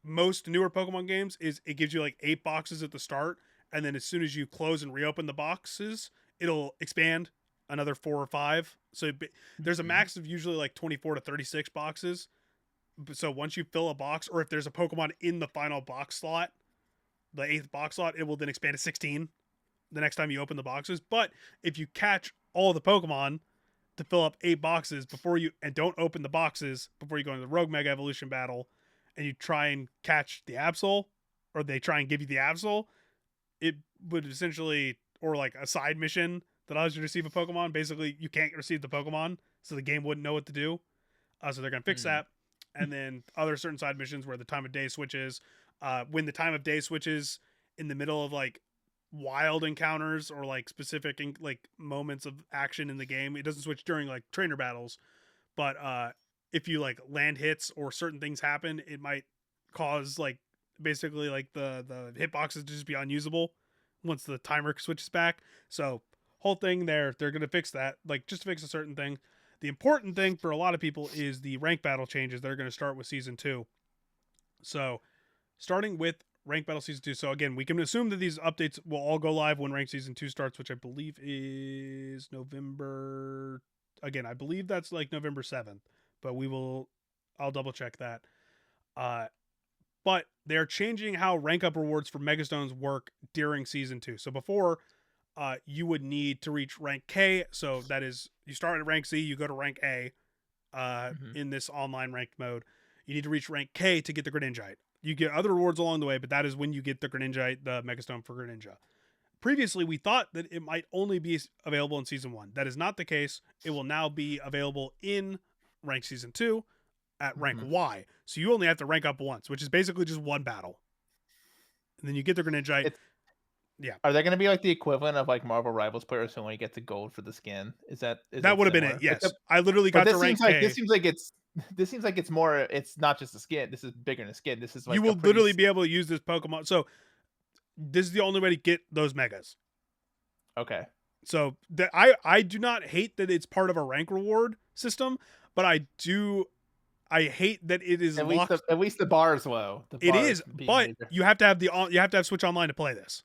most newer Pokemon games is it gives you like 8 boxes at the start, and then as soon as you close and reopen the boxes, it'll expand another 4 or 5. So there's a Mhm. max of usually like 24 to 36 boxes. So once you fill a box, or if there's a Pokemon in the final box slot, the eighth box slot, it will then expand to 16 the next time you open the boxes. But if you catch all the Pokemon to fill up 8 boxes before you and don't open the boxes before you go into the Rogue Mega Evolution battle, and you try and catch the Absol, or they try and give you the Absol, it would essentially, or like a side mission that allows you to receive a Pokemon. Basically, you can't receive the Pokemon, so the game wouldn't know what to do. So they're gonna fix Mm. that. And then other certain side missions where the time of day switches. When the time of day switches in the middle of like wild encounters or like specific like moments of action in the game, it doesn't switch during like trainer battles. But if you like land hits or certain things happen, it might cause like basically like the hitboxes to just be unusable once the timer switches back. So whole thing there, they're gonna fix that, like just fix a certain thing. The important thing for a lot of people is the rank battle changes that are going to start with season 2. So starting with rank battle season 2. So again, we can assume that these updates will all go live when rank season 2 starts, which I believe is November. Again, I believe that's like November 7th, but I'll double check that. Uh, but they're changing how rank up rewards for Megastones work during season 2. So before, you would need to reach rank K. So that is, you start at rank Z, you go to rank A Mhm. in this online ranked mode. You need to reach rank K to get the Greninjite. You get other rewards along the way, but that is when you get the Greninjite, the Megastone for Greninja. Previously, we thought that it might only be available in Season 1. That is not the case. It will now be available in Rank Season 2 at rank Mhm. Y. So you only have to rank up once, which is basically just one battle. And then you get the Greninjite. It's Yeah, Are they gonna be like the equivalent of like Marvel Rivals players who only get the gold for the skin? Is that it would have been it. similar? Yes, I literally But got to rank this K. seems like it's this seems like it's more it's not just a skin. This is bigger than a skin. This is You like a will pretty literally be able to use this Pokemon. So this is the only way to get those megas. okay. So I do not hate that it's part of a rank reward system, but I hate that it is locked. At least the bar is low. The It bar is, is being but made there. you have to have Switch Online to play this.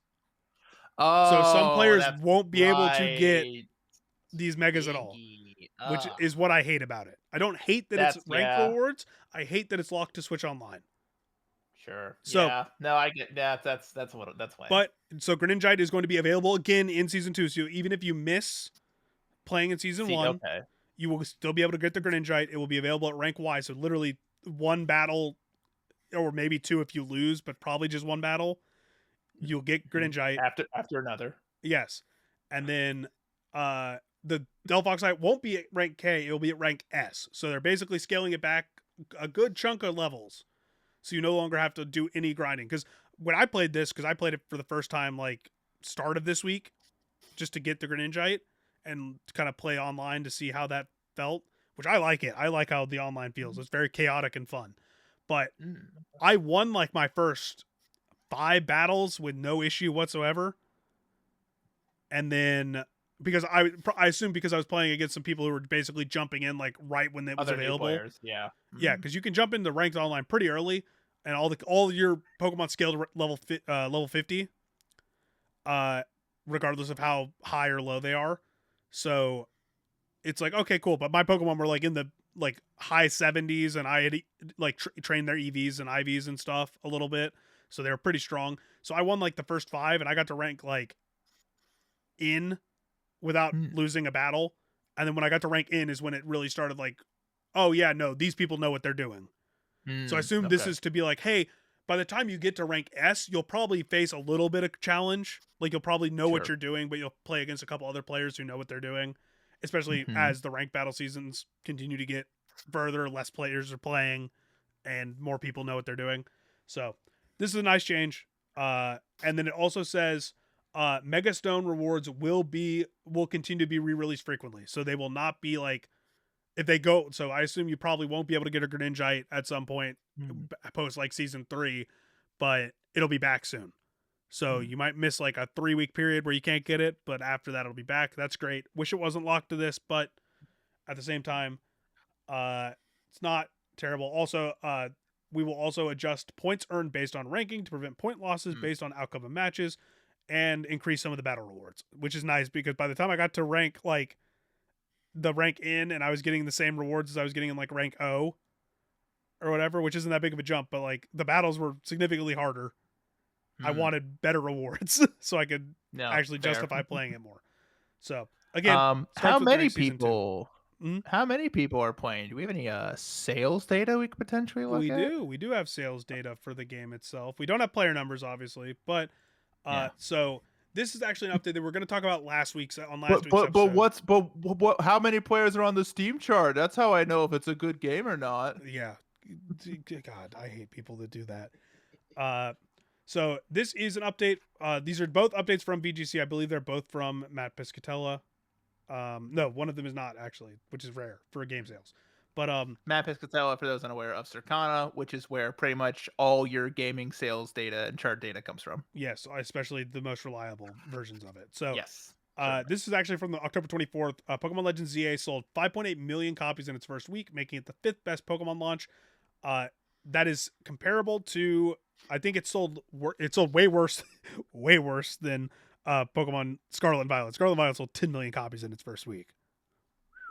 So some Oh, players that's won't be able to get right. these megas at all, Iggy. which Ugh. is what I hate about it. I don't hate that it's That's rank yeah. rewards. I hate that it's locked to Switch Online. Sure. So, Yeah. No, I get that. That's lame. but so Greninjite is going to be available again in season 2. So even if you miss playing in season See, 1, okay. you will still be able to get the Greninjite. It will be available at rank Y. So literally one battle or maybe two if you lose, but probably just one battle, you'll get Mhm. Greninjite. After another. Yes. And then the Delphoxite won't be at rank K, it'll be at rank S. So they're basically scaling it back a good chunk of levels. So you no longer have to do any grinding. Because when I played this, because I played it for the first time like start of this week, just to get the Greninjite and kind of play online to see how that felt, which I like it. I like how the online feels. Mhm. It's very chaotic and fun. But Mm. I won like my first 5 battles with no issue whatsoever. And then because I assume because I was playing against some people who were basically jumping in like right when it was Other new available. players. Yeah. Yeah, Mhm. because you can jump into ranked online pretty early, and all your Pokemon scaled to level 50, uh, regardless of how high or low they are. So it's like okay, cool. But my Pokemon were like in the like high 70s, and I had like trained their EVs and IVs and stuff a little bit, so they were pretty strong. So I won like the first 5, and I got to rank like in without Mm. losing a battle. And then when I got to rank in is when it really started like, oh yeah, no, these people know what they're doing. So I Mm. assume this Okay. is to be like, hey, by the time you get to rank S, you'll probably face a little bit of challenge. Like you'll probably know what Sure. you're doing, but you'll play against a couple other players who know what they're doing. Especially Mhm. as the ranked battle seasons continue to get further, less players are playing, and more people know what they're doing. So this is a nice change. And then it also says Mega Stone rewards will continue to be re-released frequently. So they will not be like if they go. So I assume you probably won't be able to get a Greninjite at some point Mm. post like season 3, but it'll be back soon. So Mm. you might miss like a 3-week period where you can't get it, but after that it'll be back. That's great. Wish it wasn't locked to this, but at the same time, it's not terrible. Also, we will also adjust points earned based on ranking to prevent point losses Mm. based on outcome of matches and increase some of the battle rewards, which is nice because by the time I got to rank like the rank in and I was getting the same rewards as I was getting in like rank O or whatever, which isn't that big of a jump, but like the battles were significantly harder. I Mm. wanted better rewards so I could No, actually fair. justify playing it more. So again, How starts with many rank season 2. people Mhm. how many people are playing? Do we have any sales data we could potentially look We at? do. We do have sales data for the game itself. We don't have player numbers, obviously, but Yeah. so this is actually an update that we're going to talk about last But week's but but episode. what's but what how many players are on the Steam chart? That's how I know if it's a good game or not. Yeah, God, I hate people that do that. Uh, so this is an update. These are both updates from BGC. I believe they're both from Matt Piscatella. No, one of them is not actually, which is rare for game sales. But Matt Piscatella, for those unaware of Circana, which is where pretty much all your gaming sales data and chart data comes from. yes, especially the most reliable versions of it. So Yes, certainly. this is actually from the October 24th. Pokemon Legends ZA sold 5.8 million copies in its first week, making it the 5th best Pokemon launch. Uh, that is comparable to, I think it sold way worse, way worse than Pokemon Scarlet and Violet. Scarlet and Violet sold 10 million copies in its first week,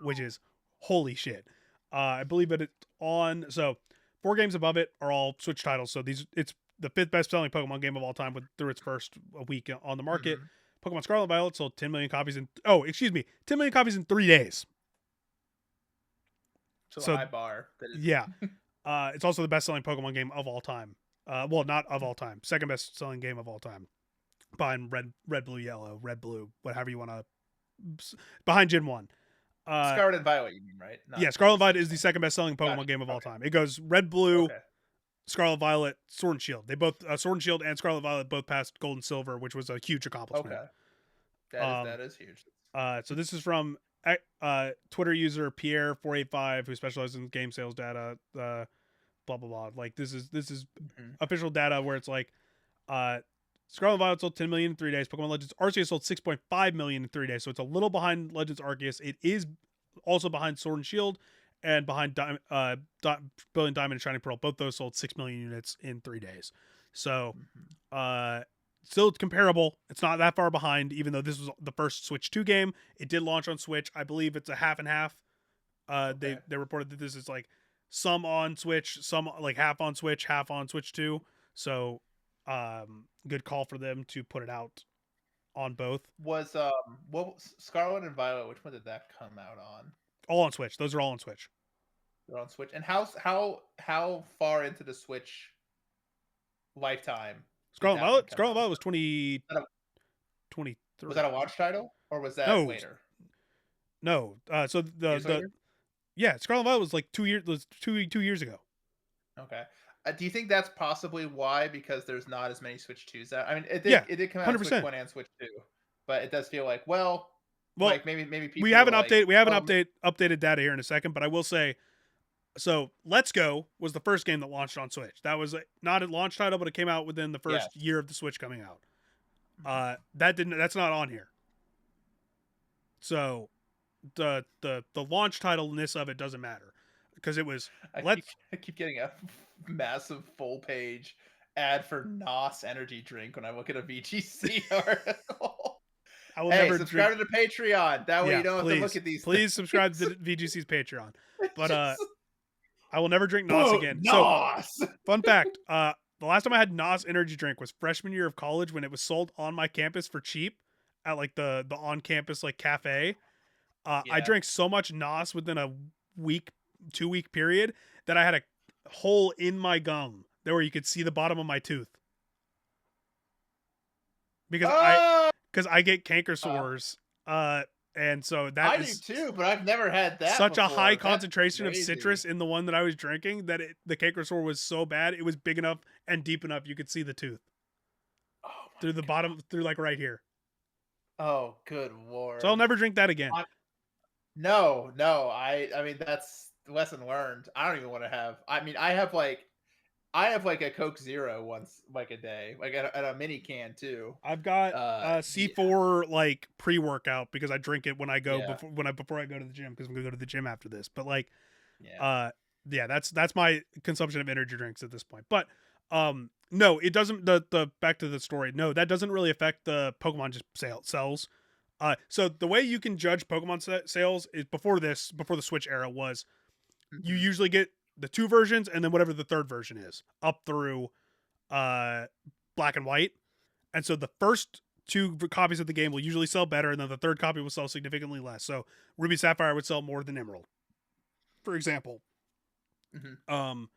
which is holy shit. I believe that it's on. So 4 games above it are all Switch titles. So it's the 5th best selling Pokemon game of all time through its first week on the market. Mhm. Pokemon Scarlet and Violet sold 10 million copies in 10 million copies in 3 days. So a So high bar. That is. yeah, it's also the best selling Pokemon game of all time. Well, not of all time, second best selling game of all time, behind Red, Blue, Yellow, Red, Blue, whatever you want to, behind Gen 1. Uh, Scarlet and Violet, you mean, right? yeah, Not Scarlet the Violet same is the thing. second best selling Pokemon Gotcha. game of all Okay. time. It goes Red, Blue, Okay. Scarlet Violet, Sword and Shield. They both Sword and Shield and Scarlet Violet both passed Gold and Silver, which was a huge accomplishment. Okay. Um, That is huge. so this is from Twitter user Pierre485 who specializes in game sales data. Blah blah blah. Like this is Mhm. official data where it's like uh, Scarlet Violet sold 10 million in 3 days. Pokemon Legends Arceus sold 6.5 million in 3 days. So it's a little behind Legends Arceus. It is also behind Sword and Shield and behind Brilliant Diamond and Shining Pearl. Both those sold 6 million units in 3 days. So Mhm. uh, still comparable. It's not that far behind, even though this was the first Switch 2 game. It did launch on Switch. I believe it's a half and half. Okay. They reported that this is like some on Switch, some like half on Switch 2. So good call for them to put it out on both. Scarlet and Violet? Which one did that come out on? All on Switch. Those are all on Switch. They're on Switch. And how far into the Switch lifetime did that one come Scarlet out? Violet was 2023. Was that a launch title or was that No, later? no. So Years the later? yeah, Scarlet Violet was like 2 years was 2 years ago. Okay. Do you think that's possibly why? Because there's not as many Switch 2s out. I mean, Yeah, it did come out on Switch 100%. 1 and Switch 2, but it does feel like, well, Well, like maybe we people have were an like, update. We have an oh, updated data here in a second, but I will say so. Let's Go was the first game that launched on Switch. That was not a launch title, but it came out within the yes. first year of the Switch coming out. Mhm. That's not on here. So the launch titleness of it doesn't matter because it was let's. I keep getting a massive full page ad for NOS energy drink when I look at a VGC article. I will Hey, never drink. subscribe to the Patreon. That way Yeah, you don't have to look please, at these please subscribe to things. the VGC's Patreon. But Just I will never drink NOS boom, again. So NOS. fun fact, the last time I had NOS energy drink was freshman year of college when it was sold on my campus for cheap at like the on campus like cafe. I Yeah. drank so much NOS within a week, 2 week period that I had a hole in my gum there where you could see the bottom of my tooth because Oh, I get canker uh, sores. And so that I do was too, but I've never had that such a high before. That's concentration of crazy. citrus in the one that I was drinking that the canker sore was so bad it was big enough and deep enough you could see the tooth Oh my through the god. bottom through like right here. Oh, good So I'll lord. never drink that again. No, no. I mean that's lesson learned. I don't even want to have. I mean, I have like a Coke Zero once like a day, like at a mini can too. I've got Yeah, C4 like pre-workout because I drink it when I go yeah, before I go to the gym because I'm gonna go to the gym after this. But like yeah. uh yeah, that's my consumption of energy drinks at this point. But no, it doesn't the back to the story. No, that doesn't really affect the Pokemon just sells. So the way you can judge Pokemon sales is before the Switch era was you Hmm. usually get the two versions and then whatever the third version is up through uh black and white. And so the first two copies of the game will usually sell better and then the third copy will sell significantly less. So Ruby Sapphire would sell more than Emerald, for example. Hmm. Um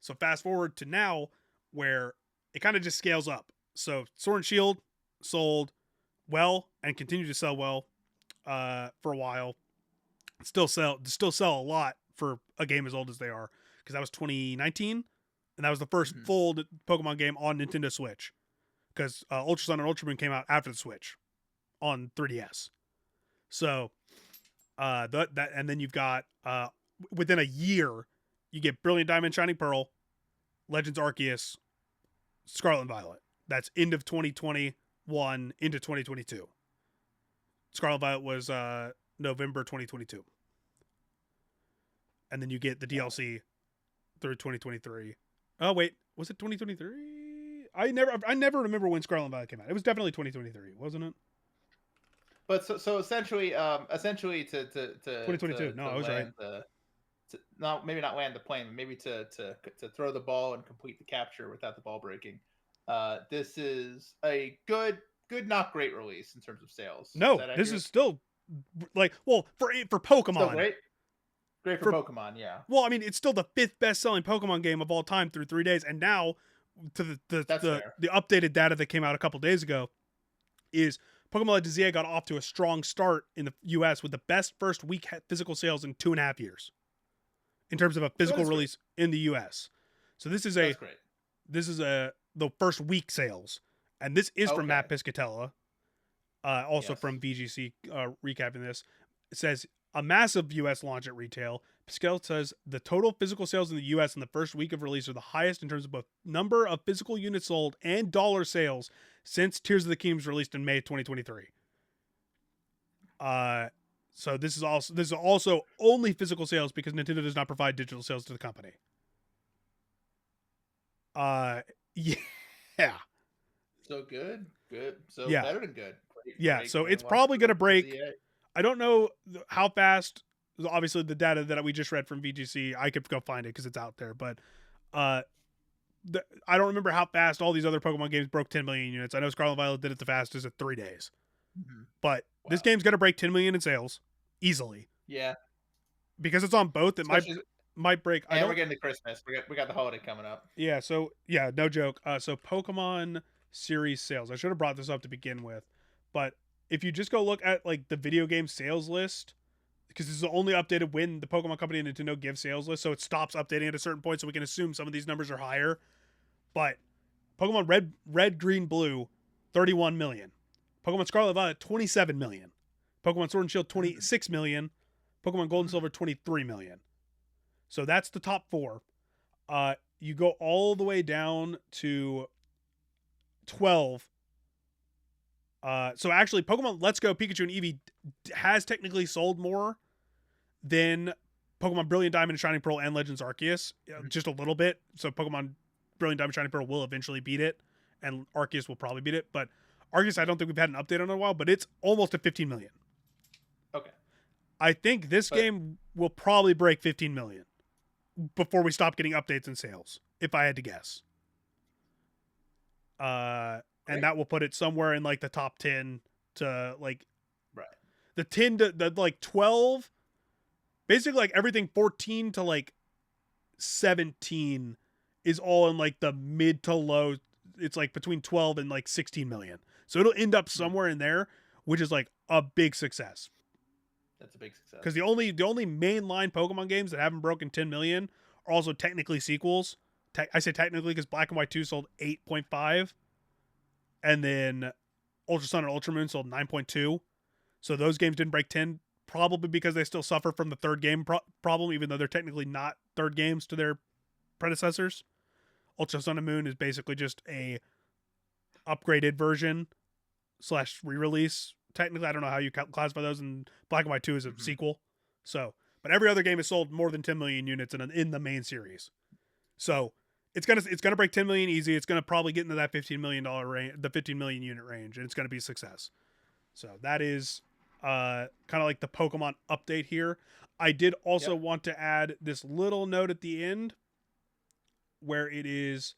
so fast forward to now where it kind of just scales up. So Sword and Shield sold well and continue to sell well for a while. Still sell a lot for a game as old as they are because that was 2019 and that was the first Hmm. full Pokemon game on Nintendo Switch because Ultra Sun and Ultra Moon came out after the Switch on 3DS. So that and then you've got within a year you get Brilliant Diamond, Shining Pearl, Legends Arceus, Scarlet and Violet. That's end of 2021 into 2022. Scarlet Violet was November 2022, and then you get the Got it. DLC through 2023. Oh wait, was it 2023? I never remember when Scarlet and Violet came out. It was definitely 2023, wasn't it? But so essentially Twenty No, to I was right. land the not maybe not land the plane, but maybe to throw the ball and complete the capture without the ball breaking. This is a good not great release in terms of sales. Is No, that this accurate? is still like well for Still Pokemon. great. Great for For Pokemon, yeah. well, I mean, it's still the fifth best selling Pokemon game of all time through 3 days, and now to That's fair. the updated data that came out a couple days ago is Pokemon Legends ZA got off to a strong start in the U.S. with the best first week physical sales in 2.5 years in terms of a That physical is great. release in the U.S. So That's great. this is a the first week sales, and this is from Matt Okay. Piscatella, also Yes. from VGC, recapping this. It says a massive U.S. launch at retail. Pascal says the total physical sales in the U.S. in the first week of release are the highest in terms of both number of physical units sold and dollar sales since Tears of the Kingdom was released in May 2023. Uh, so this is also only physical sales because Nintendo does not provide digital sales to the company. Uh, yeah, So good, good. So yeah, better than good. Great, yeah. great, So great it's launch probably gonna for break. ZA. I don't know how fast. Obviously, the data that we just read from VGC, I could go find it because it's out there. But uh, I don't remember how fast all these other Pokemon games broke 10 million units. I know Scarlet and Violet did it the fastest at 3 days, Mhm. but this Wow. game's gonna break 10 million in sales easily Yeah, because it's on both. It especially might break. I and we're don't. getting to Christmas. We got the holiday coming up. Yeah. So yeah, no joke. So Pokemon series sales. I should have brought this up to begin with, but if you just go look at like the video game sales list, because this is only updated when the Pokemon Company and Nintendo give sales lists, so it stops updating at a certain point, so we can assume some of these numbers are higher. But Pokemon Red, Green, Blue, 31 million. Pokemon Scarlet Violet, 27 million. Pokemon Sword and Shield, Mm, 26 million. Pokemon Gold and mm, Silver, 23 million. So that's the top four. You go all the way down to 12. So actually, Pokemon Let's Go, Pikachu, and Eevee has technically sold more than Pokemon Brilliant Diamond and Shining Pearl and Legends Arceus, mm. just a little bit. So Pokemon Brilliant Diamond Shining Pearl will eventually beat it, and Arceus will probably beat it. But Arceus, I Yeah. don't think we've had an update on in a while, but it's almost at 15 million. Okay. I think this But game will probably break 15 million before we stop getting updates and sales, if I had to guess. And great. that will put it somewhere in like the top 10 to like Right. the 10 to the like 12, basically like everything 14 to like 17 is all in like the mid to low. It's like between 12 and like 16 million. So it'll end up Mm, somewhere in there, which is like a big success. that's a big success. Because the only mainline Pokemon games that haven't broken 10 million are also technically sequels. I say technically because Black and White 2 sold 8.5, and then Ultra Sun and Ultra Moon sold 9.2. So those games didn't break 10, probably because they still suffer from the third game problem, even though they're technically not third games to their predecessors. Ultra Sun and Moon is basically just a upgraded version slash re-release. Technically, I don't know how you classify those. And Black and White 2 is a Hmm. sequel. So, but every other game has sold more than 10 million units in the main series. So it's gonna break 10 million easy. It's gonna probably get into that $15 million range, the 15 million unit range, and it's gonna be a success. So that is kind of like the Pokemon update here. I did also Yep. want to add this little note at the end where it is.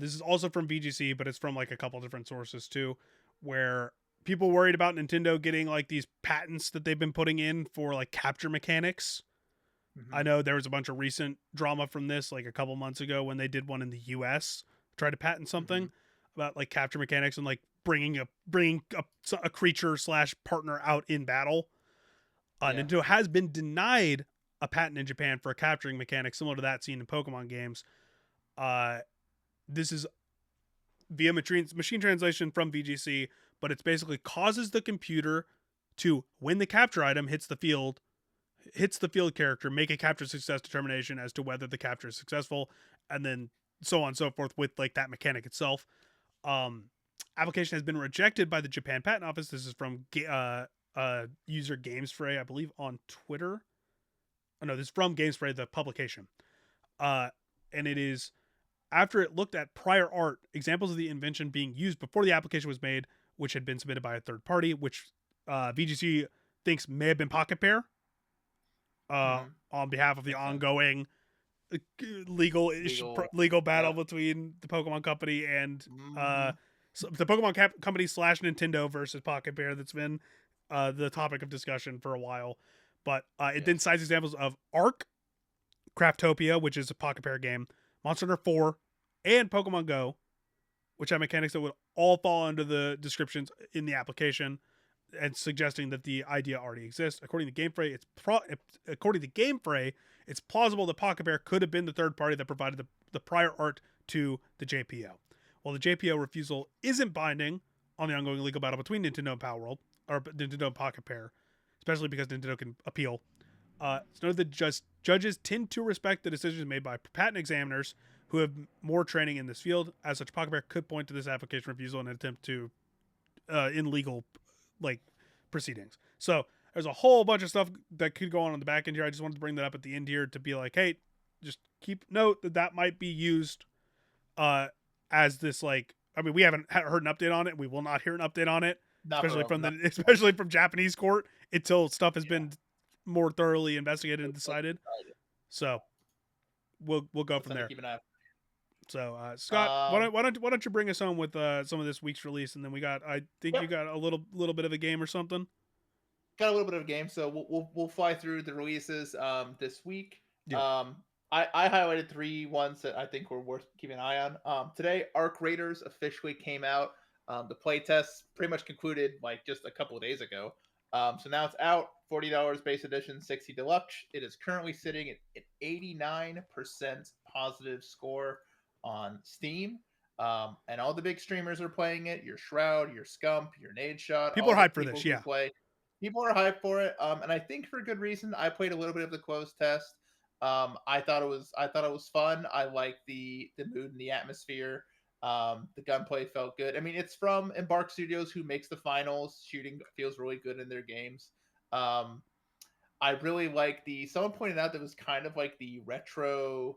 This is also from VGC, but it's from like a couple different sources too, where people worried about Nintendo getting like these patents that they've been putting in for like capture mechanics. I Hmm. know there was a bunch of recent drama from this like a couple months ago when they did one in the US, tried to patent Hmm. something about like capture mechanics and like bringing a creature slash partner out in battle. Yeah. Nintendo has been denied a patent in Japan for a capturing mechanic similar to that seen in Pokemon games. Uh, this is via machine translation from VGC, but it's basically causes the computer to, when the capture item hits the field character, make a capture success determination as to whether the capture is successful, and then so on and so forth with like that mechanic itself. Um, Application has been rejected by the Japan Patent Office. This is from user Gamespray, I believe, on Twitter. Oh no, this is from Gamespray, the publication. Uh, and it is after it looked at prior art, examples of the invention being used before the application was made, which had been submitted by a third party, which VGC thinks may have been Pocket Pair, Hmm. on behalf of the Makes sense. ongoing Legal. legal battle Yep. between the Pokemon Company and uh, Hmm. the Pokemon Company slash Nintendo versus Pocket Pair. That's been the topic of discussion for a while. But it then Yes. cites examples of Arc, Craftopia, which is a Pocket Pair game, Monster Hunter 4, and Pokemon Go, which have mechanics that would all fall under the descriptions in the application. and suggesting that the idea already exists. According to Game Fray, it's plausible that Pocket Bear could have been the third party that provided the prior art to the JPO. While the JPO refusal isn't binding on the ongoing legal battle between Nintendo and Palworld, or Nintendo and Pocket Pair, especially because Nintendo can appeal. It's noted that judges tend to respect the decisions made by patent examiners who have more training in this field. As such, Pocket Bear could point to this application refusal in an attempt to in legal like proceedings. So there's a whole bunch of stuff that could go on the back end here. I just wanted to bring that up at the end here to be like, hey, just keep note that that might be used uh, as this like. I mean, we haven't heard an update on it. We will not hear an update on it, Not for a especially from Japanese court until stuff has yeah. been more thoroughly investigated and decided. So we'll go So from something to there. keep an eye out. So Scott, Um, why don't you bring us home with some of this week's release, and then we got I think you yep. got a little bit of a game or something. Got a little bit of a game, so we'll fly through the releases this week. Yeah, I highlighted three ones that I think were worth keeping an eye on. Today, Arc Raiders officially came out. The playtest pretty much concluded like just a couple of days ago. So now it's out. $40 base edition, 60 deluxe. It is currently sitting at an 89% positive score on Steam. And all the big streamers are playing it. Your Shroud, your Scump, your Nade Shot, people all are the hyped for people this. who Yeah, play. People are hyped for it, and I think for good reason. I played a little bit of the closed test. I thought it was fun. I like the mood and the atmosphere. The gunplay felt good. I mean, it's from Embark Studios, who makes the finals. Shooting feels really good in their games. Um, I really like the. Someone pointed out that it was kind of like the retro,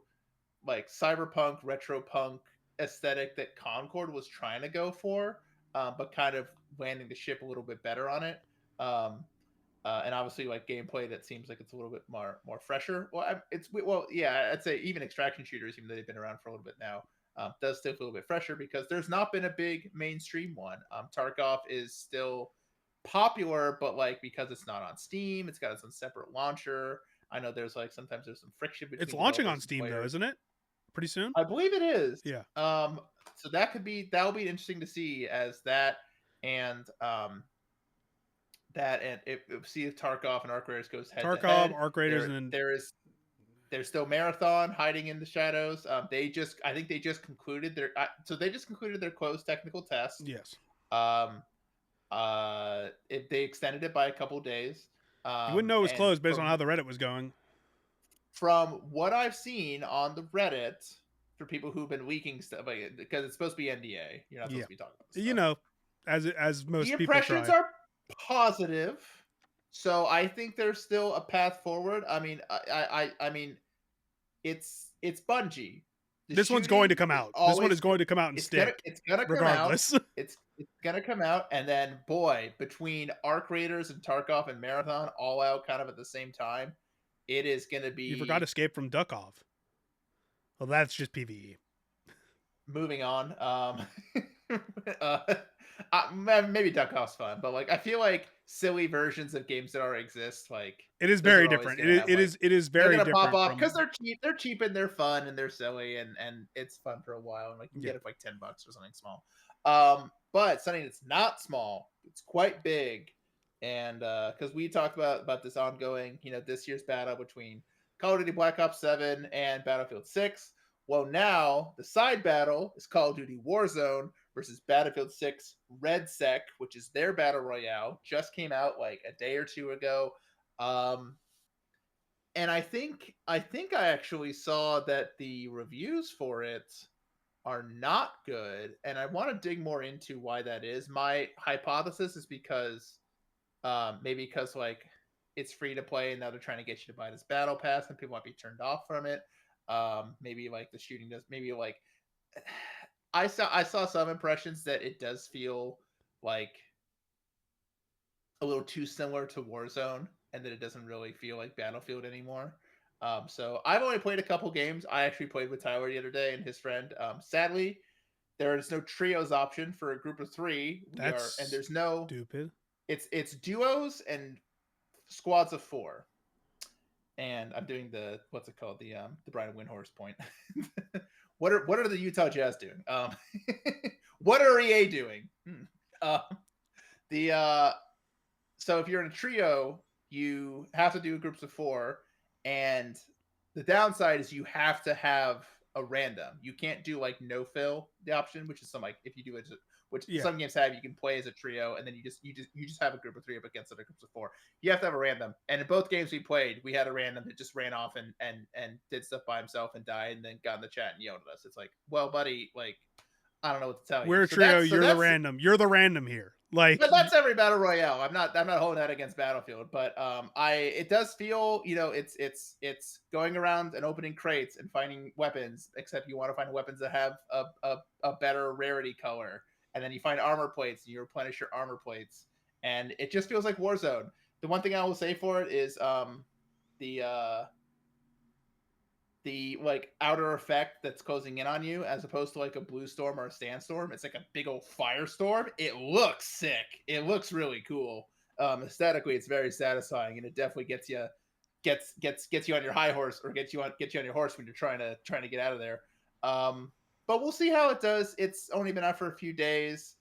like cyberpunk, retro punk aesthetic that Concord was trying to go for, but kind of landing the ship a little bit better on it. Um, and obviously like gameplay that seems like it's a little bit more fresher. Well, yeah, I'd say even extraction shooters, even though they've been around for a little bit now, does still feel a little bit fresher because there's not been a big mainstream one. Tarkov is still popular, but like because it's not on Steam, it's got its own separate launcher. I know there's like sometimes there's some friction it's between launching on developers and Steam though, players. isn't it? Pretty soon. I believe it is. Yeah, So that'll be interesting to see as that and if see if Tarkov and Arc Raiders goes head to Tarkov, head. Arc Raiders, and then There's still Marathon hiding in the shadows. I think they just concluded their closed technical test. yes, Um, if they extended it by a couple days. you wouldn't know it was And closed based on how the Reddit was going. from what I've seen on the Reddit for people who've been leaking stuff, because it's supposed to be NDA, you're not supposed Yeah, to be talking about this you stuff. know, as The most people impressions try. are positive, so I think there's still a path forward. I mean, I mean, it's Bungie. The This one's going to shooting come is out. This one always is going to come out and stick, it's gonna come out. regardless. It's gonna come out, and then boy, between Arc Raiders and Tarkov and Marathon all out kind of at the same time, it is gonna You forgot be Escape from Duckov. Well, that's just PVE. moving on. Uh, maybe Tarkov's fun, but like I feel like silly versions of games that already exist, like It is those very are always different. gonna have like It is they're very gonna pop different off because from they're cheap and they're fun and they're silly and it's fun for a while and like you can yeah. get it for like $10 or something small. But something that's not small, it's quite big, and because we talked about this ongoing, this year's battle between Call of Duty Black Ops 7 and Battlefield 6. Well, now the side battle is Call of Duty Warzone versus Battlefield 6 Red Sec, which is their battle royale. Just came out like a day or two ago. Um, and I actually saw that the reviews for it are not good, and I want to dig more into why that is. My hypothesis is because maybe because like it's free to play and now they're trying to get you to buy this battle pass and people might be turned off from it. Maybe like the shooting does maybe like I saw some impressions that it does feel like a little too similar to Warzone and that it doesn't really feel like Battlefield anymore. So I've only played a couple games. I actually played with Tyler the other day and his friend. Sadly, there is no trios option for a group of three. And That's there's no. stupid. It's duos and squads of four. And I'm doing the what's it called the Brian Windhorst point. What are the Utah Jazz doing? What are EA doing? The So if you're in a trio, you have to do groups of 4, and the downside is you have to have a random. You can't do like no fill the option, which is some like if you do it, which Yeah, some games have, you can play as a trio, and then you just have a group of 3 up against other groups of 4. You have to have a random, and in both games we played, we had a random that just ran off and did stuff by himself and died, and then got in the chat and yelled at us. It's like, well, buddy, like I don't know what to tell you. we're a So trio. that's so You're the that's random. You're the random here. Like, but that's every battle royale. I'm not holding that against Battlefield, but I it does feel, it's going around and opening crates and finding weapons, except you want to find weapons that have a better rarity color, and then you find armor plates and you replenish your armor plates, and it just feels like Warzone. The one thing I will say for it is the like outer effect that's closing in on you, as opposed to like a blue storm or a sandstorm. It's like a big old firestorm. It looks sick. It looks really cool. Aesthetically, it's very satisfying, and it definitely gets you on your high horse, or gets you on your horse when you're trying to get out of there. But we'll see how it does. It's only been out for a few days.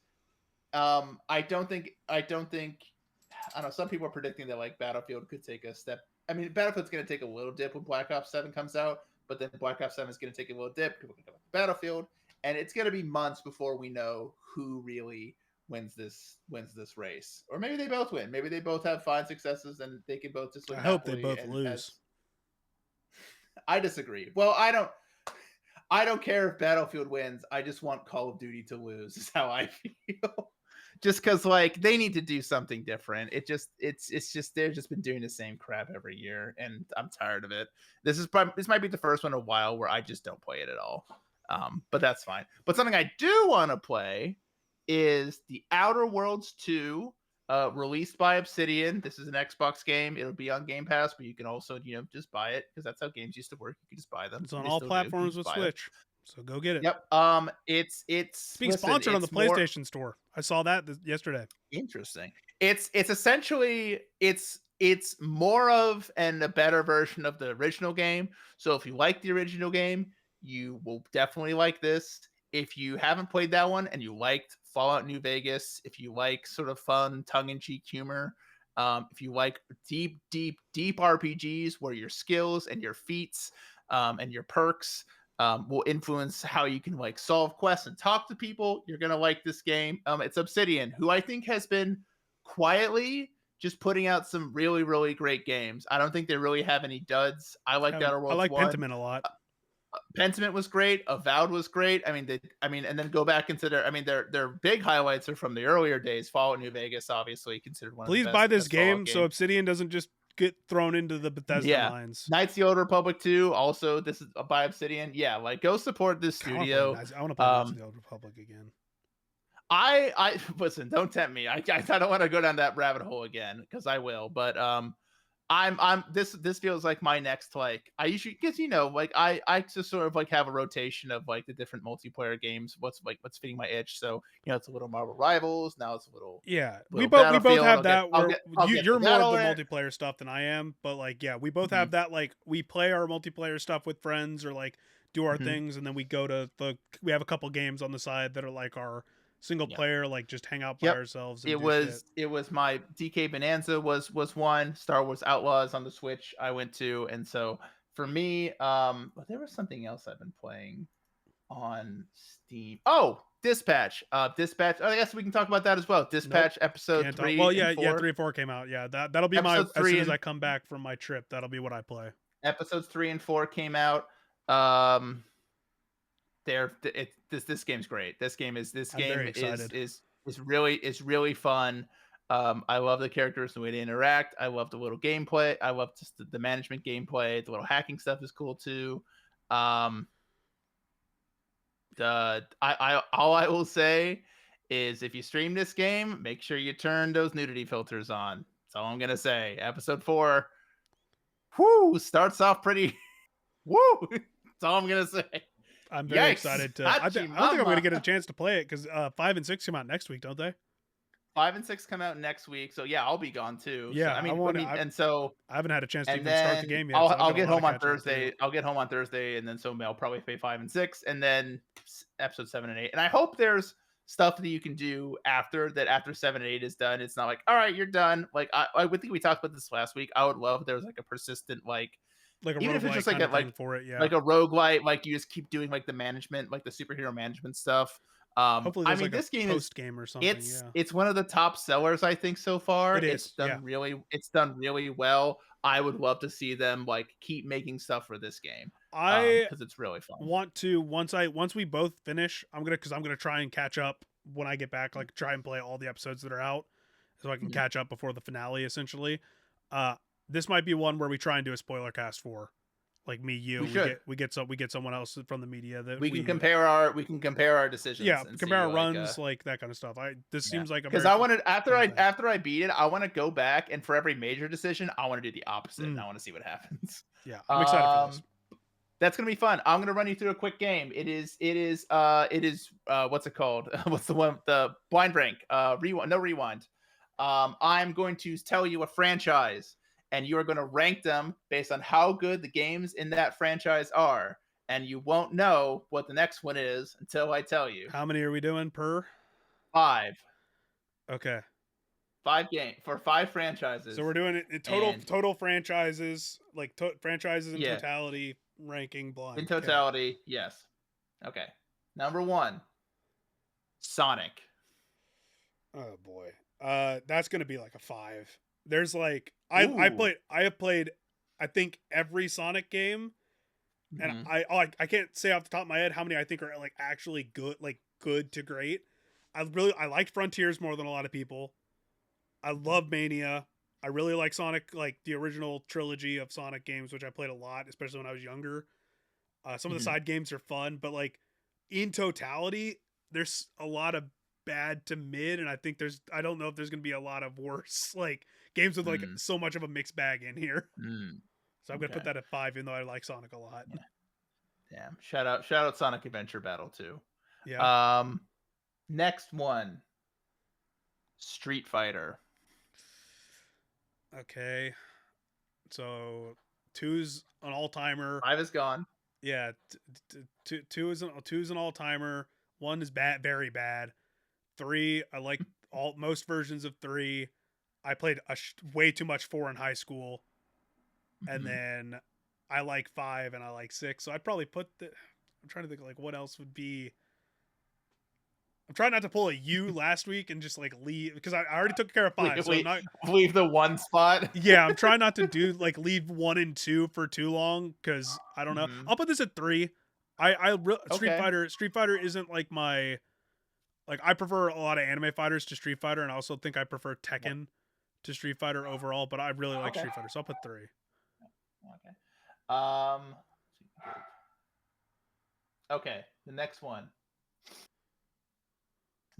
I don't think I don't know. Some people are predicting that like Battlefield could take a step. I mean, Battlefield's going to take a little dip when Black Ops 7 comes out, but then Black Ops 7 is going to take a little dip. People can come back to Battlefield, and it's going to be months before we know who really wins this race. Or maybe they both win. Maybe they both have fine successes and they can both just live I hope they happily. both And lose. as I disagree. Well, I don't care if Battlefield wins. I just want Call of Duty to lose. Is how I feel. Just because like they need to do something different. It's just they've just been doing the same crap every year, and I'm tired of it. This might be the first one in a while where I just don't play it at all. But that's fine. But something I do want to play is the Outer Worlds 2, released by Obsidian. This is an Xbox game. It'll be on Game Pass, but you can also, just buy it, because that's how games used to work. You can just buy them, It's on and they all still do. You platforms just with buy them. Switch, so go get it. Yep. It's It's being listen. sponsored on the It's more PlayStation Store. I saw that yesterday. interesting. It's essentially it's more of and a better version of the original game. So if you like the original game, you will definitely like this. If you haven't played that one and you liked Fallout New Vegas, if you like sort of fun tongue-in-cheek humor, if you like deep, deep, deep RPGs where your skills and your feats, and your perks, will influence how you can like solve quests and talk to people, you're gonna like this game. It's Obsidian, who I think has been quietly just putting out some really, really great games. I don't think they really have any duds. I like Outer I Worlds like 1. Pentiment a lot. Pentiment was great. Avowed was great. And then go back into their big highlights are from the earlier days. Fallout New Vegas, obviously considered one of the Please buy this best Fallout game so games. Obsidian doesn't just get thrown into the Bethesda Yeah. mines. Knights of the Old Republic 2, also this is by Obsidian. Yeah, like go support this God, I want to play studio. Knights. I want to play Knights of Um, the Old Republic again. I listen, don't tempt me. I don't want to go down that rabbit hole again, because I will. But I'm this feels like my next, like I usually, because like I just sort of like have a rotation of like the different multiplayer games. What's fitting my itch. So it's a little Marvel Rivals, now it's a little Yeah, we both Battlefield. have I'll get that I'll where get I'll get you're to more that of the already. multiplayer stuff than I am, but like yeah, we both have Mhm, that, like we play our multiplayer stuff with friends or like do our mhm. things, and then we have a couple games on the side that are like our single Yeah. player, like just hang out by Yep. ourselves and It do shit. was it was my DK Bonanza was one. Star Wars Outlaws on the Switch I went to, and so for me, but there was something else I've been playing on Steam. Oh, Dispatch. Dispatch. Oh, I guess we can talk about that as well. Nope, Dispatch episode can't talk. Well, three and yeah, four. 3 and 4 came out. Yeah, that'll be my Episodes as soon three as and I come back from my trip. That'll be what I play. episodes 3 and 4 came out. Um, this game's great. This I'm very game excited. is really fun. I love the characters, the way they interact. I love the little gameplay. I love just the management gameplay. The little hacking stuff is cool too. Um, the I all I will say is, if you stream this game, make sure you turn those nudity filters on. That's all I'm gonna say. Episode 4, whoo, starts off pretty. Woo, that's all I'm gonna say. I'm very Yikes, excited to. Hachi I don't think I'm gonna mama. get a chance to play it because 5 and 6 come out next week, don't they? 5 and 6 come out next week, so yeah, I'll be gone too. So Yeah, I haven't had a chance to and even start the then game yet, I'll so I've I'll got a get lot of home on catching up to do. Thursday. I'll get home on Thursday, and then so I'll probably play 5 and 6, and then episode 7 and 8. And I hope there's stuff that you can do after that. After 7 and 8 is done, it's not like, all right, you're done. Like I would think we talked about this last week. I would love if there was like a persistent like, Like a even if it's roguelike just like kind a of thing for it. Yeah. like a roguelite, like you just keep doing like the management, like the superhero management stuff. Hopefully I there's mean, like a this game is post game or something. it's Yeah. it's one of the top sellers I think so far. It is. Yeah. It's done really well. I would love to see them like keep making stuff for this game. I Because it's really fun. want to once we both finish, I'm gonna try and catch up when I get back, like try and play all the episodes that are out so I can Mhm. catch up before the finale essentially. Uh this might be one where we try and do a spoiler cast for. Like me, you, We should. we get someone else from the media that We can compare our decisions yeah, and compare see our like runs, like that kind of stuff. I This yeah. seems like a Because very I wanted fun thing. after I beat it, I want to go back and for every major decision, I want to do the opposite and Mm, I want to see what happens. yeah, I'm excited for this. Um That's gonna be fun. I'm gonna run you through a quick game. It is what's it called? What's the one the blind rank? Rewind, no rewind. I'm going to tell you a franchise, and you are gonna rank them based on how good the games in that franchise are. And you won't know what the next one is until I tell you. How many are we doing per? Five. Okay. Five game for five So franchises. we're doing it in And total franchises, like franchises in yeah, totality, ranking in blind. Okay. totality, yes. Okay. Number one, Sonic. Oh boy. That's gonna be like a 5. There's like Ooh. I have played I think every Sonic game, and Mhm. I can't say off the top of my head how many I think are like actually good, like good to great. I liked Frontiers more than a lot of people. I love Mania. I really like Sonic, like the original trilogy of Sonic games, which I played a lot, especially when I was younger. Some of the Mhm. side games are fun, but like in totality, there's a lot of bad to mid, and I don't know if there's gonna be a lot of worse like games with like Mm, so much of a mixed bag in here. mm, So I'm gonna put okay. that at 5, even though I like Sonic a lot. Yeah, damn. Shout out Sonic Adventure Battle too. Yeah. Um, next one, Street Fighter. Okay. So two's an all timer. Five is gone. Yeah. Two is an all timer. One is bad, very bad. Three, I like all most versions of three. I played way too much four in high school, and Mhm. then I like five and I like six. So I'd probably put the. I'm trying to think like what else would be. I'm trying not to pull a U last week and just like leave because I already took care of five. So I'm We not. leave the one spot. Yeah, I'm trying not to do like leave one and two for too long because I don't know. Mhm. I'll put this at three. Okay. Street Fighter isn't like my like I prefer a lot of anime fighters to Street Fighter, and I also think I prefer Yep. Tekken to Street Fighter overall. But I really like Okay. Street Fighter, so I'll put three. Okay. Um. Okay. The next one,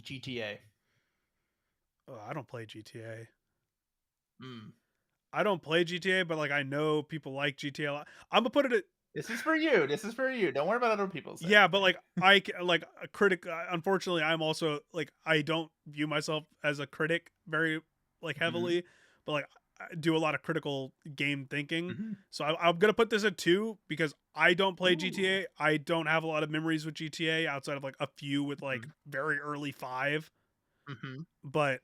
GTA. Oh, I don't play GTA. Mm. I don't play GTA, but like I know people like GTA a lot. I'm gonna put it at This is for you. This is for you. Don't worry about other people yeah, saying but things. like like a critic. Unfortunately, I'm also like I don't view myself as a critic very like Mhm. heavily, but like I do a lot of critical game thinking. Mhm. So I'm gonna put this at two because I don't play Ooh. GTA. I don't have a lot of memories with GTA outside of like a few with like Mhm. very early five. Mhm. But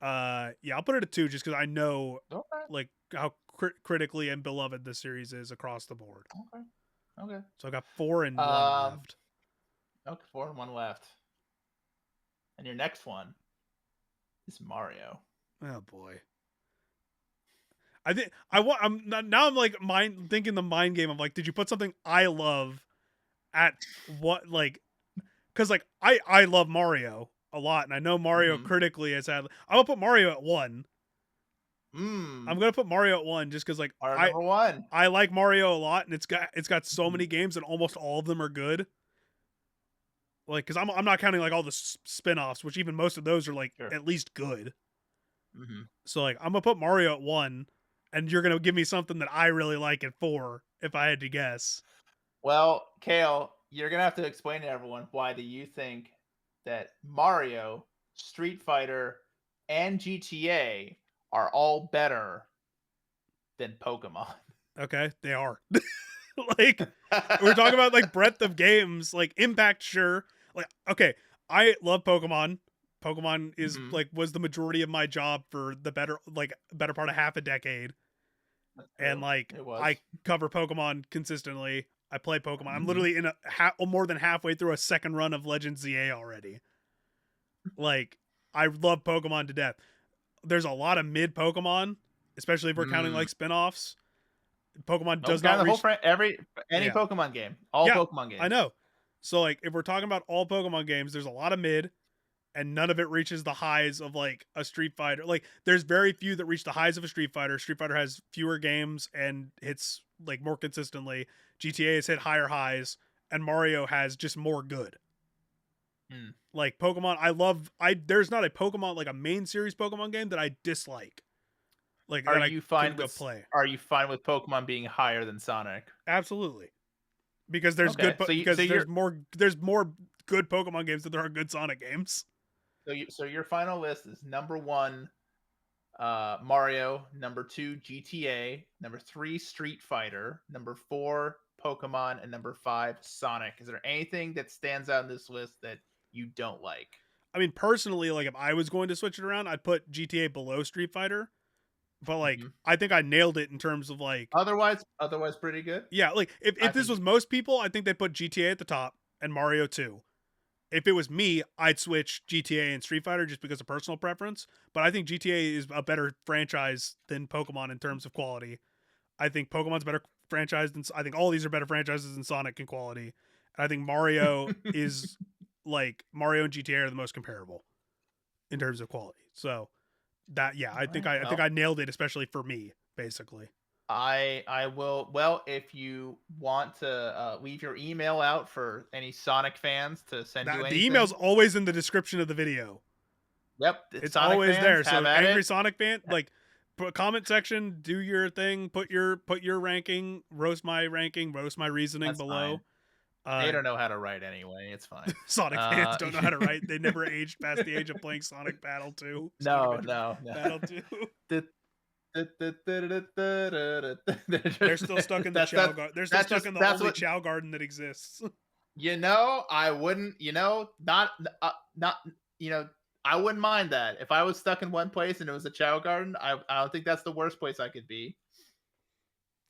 yeah, I'll put it at two just because I know Okay. like how critically and beloved the series is across the board. Okay. Okay. So I got four and one Um. left. Okay. Four and one left. And your next one is Mario. Oh boy. I think I want. I'm not, now. I'm like mind thinking the mind game of like, did you put something I love at what like? Because like I love Mario a lot, and I know Mario Mhm. critically has had. I'm gonna put Mario at one. I'm Mm. gonna put Mario at one just because like Mario number one. I like Mario a lot, and it's got so Mhm. many games, and almost all of them are good. Like, because I'm not counting like all the spin-offs, which even most of those are like Sure. at least good. Mhm. So like I'm gonna put Mario at one, and you're gonna give me something that I really like at four if I had to guess. Well, Kale, you're gonna have to explain to everyone why do you think that Mario, Street Fighter, and GTA are all better than Pokemon. Okay, they are. Like we're talking about like breadth of games, like impact, sure. Like okay, I love Pokemon. Pokemon is Mhm. like was the majority of my job for the better part of half a decade, That's and true. like It I was. cover Pokemon consistently. I play Pokemon. I'm Mhm. literally in more than halfway through a second run of Legends ZA already. Like I love Pokemon to death. There's a lot of mid Pokemon, especially if we're counting Mm. like spin-offs. Pokemon Nope, does kind not of the whole reach. any Yeah, Pokemon game, all yeah, Pokemon I games. know. So like if we're talking about all Pokemon games, there's a lot of mid, and none of it reaches the highs of like a Street Fighter. Like there's very few that reach the highs of a Street Fighter. Street Fighter has fewer games and hits like more consistently. GTA has hit higher highs, and Mario has just more good. Mm. Like Pokemon, I love. I there's not a Pokemon like a main series Pokemon game that I dislike. Like Are that I you fine couldn't go with play. are you fine with Pokemon being higher than Sonic? Absolutely, because there's Okay, so because you're there's more good Pokemon games than there are good Sonic games. so your final list is number 1, Mario, number 2, GTA, number 3, Street Fighter, number 4, Pokemon, and number 5, Sonic. Is there anything that stands out in this list that you don't like? I mean, personally, like if I was going to switch it around, I'd put GTA below Street Fighter. But like, Mhm. I think I nailed it in terms of like, Otherwise pretty good. yeah, like I if this think was most people, I think they'd put GTA at the top and Mario 2. If it was me, I'd switch GTA and Street Fighter just because of personal preference. But I think GTA is a better franchise than Pokemon in terms of quality. I think Pokemon's a better franchise than I think all these are better franchises than Sonic in quality. And I think Mario is like Mario and GTA are the most comparable in terms of quality. So that yeah, All right. I think Well, I nailed it, especially for me, basically. I will. Well, if you want to leave your email out for any Sonic fans to send you That the email's anything, always in the description of the video. yep, It's Sonic always fans there. have So at angry it. Sonic fan, like put comment section, do your thing, put your ranking, roast my reasoning That's below. fine. They Uh don't know how to write anyway. It's fine. Sonic fans Uh, don't know how to write. They never aged past the age of playing Sonic Battle 2, Sonic no, Adventure no, no. Battle 2. That's They're still stuck in the Chow that's Garden. They're still that's stuck just in the that's only what Chow Garden that exists. I wouldn't. Not I wouldn't mind that if I was stuck in one place and it was a Chow Garden. I don't think that's the worst place I could be.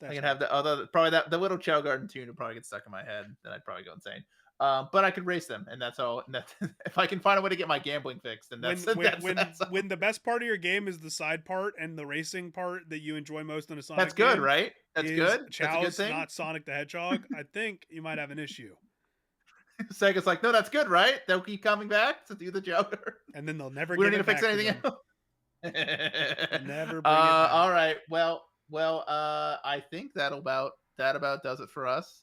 I That's could fair. have the other probably that the little Chow Garden tune would probably get stuck in my head. Then I'd probably go insane. But I could race them, and that's all. And that's, if I can find a way to get my gambling fixed, then When the best part of your game is the side part and the racing part that you enjoy most in a that's Sonic good, game right? That's is good. That's a good Chow's, thing. not Sonic the Hedgehog, I think you might have an issue. Sega's like, no, that's good, right? They'll keep coming back to do the Chow Garden. And then they'll never We don't give need to it fix back to anything them. else. They'll never bring it back. All right. Well. I think that about does it for us.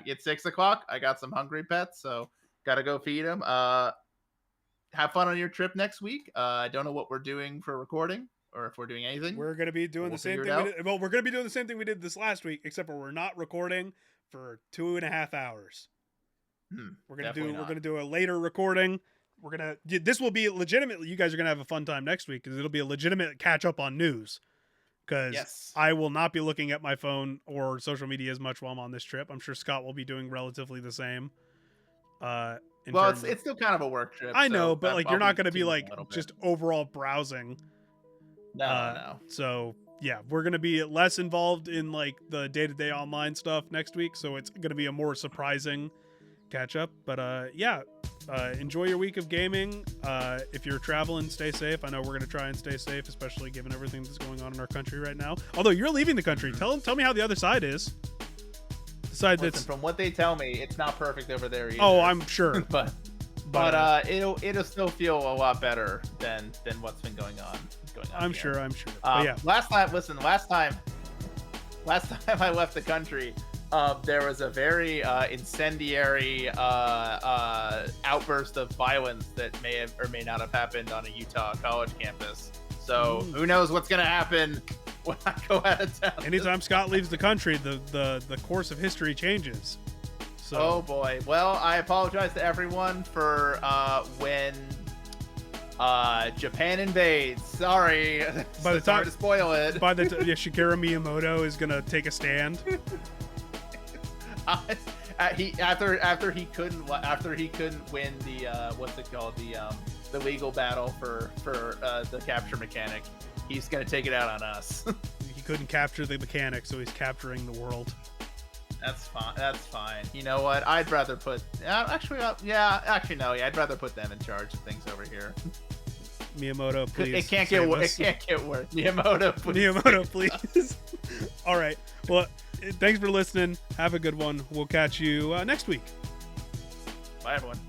It's 6 o'clock. I got some hungry pets, so gotta go feed them. Have fun on your trip next week. I don't know what we're doing for recording or if we're doing anything, We're gonna be but doing we'll the same figure it thing we out. did. Well, we're gonna be doing the same thing we did this last week, except for we're not recording for 2.5 hours. Definitely We're not. gonna do a later recording. This will be legitimately. You guys are gonna have a fun time next week because it'll be a legitimate catch up on news. Because Yes. I will not be looking at my phone or social media as much while I'm on this trip. I'm sure Scott will be doing relatively the same. Uh, in Well, terms of, it's still kind of a work trip, I know, so but like you're I'll not be gonna be tuning in like a little bit. just overall browsing. No, no. So yeah, we're gonna be less involved in like the day-to-day online stuff next week. So it's gonna be a more surprising catch up. But yeah, enjoy your week of gaming. If you're traveling, stay safe. I know we're gonna try and stay safe, especially given everything that's going on in our country right now. Although you're leaving the country, tell me how the other side is. The side Listen, that's from what they tell me, it's not perfect over there either. oh, I'm sure, but it'll still feel a lot better than what's been going on I'm here. sure. But yeah, Last time I left the country, there was a very incendiary outburst of violence that may have or may not have happened on a Utah college campus. So who knows what's gonna happen when I go out of town? anytime Scott leaves the country, the course of history changes. So Oh boy. Well, I apologize to everyone for when Japan invades. Sorry. By the Sorry time- to spoil it. by the Shigeru Miyamoto is gonna take a stand. after he couldn't win the what's it called, the legal battle for the capture mechanic, he's gonna take it out on us. He couldn't capture the mechanic, so he's capturing the world. That's fine. That's fine. You know what? I'd rather put no. Yeah, I'd rather put them in charge of things over here. Miyamoto, please. It can't get worse. Miyamoto, please. Miyamoto, please. All right. Well, thanks for listening. Have a good one. We'll catch you next week. Bye, everyone.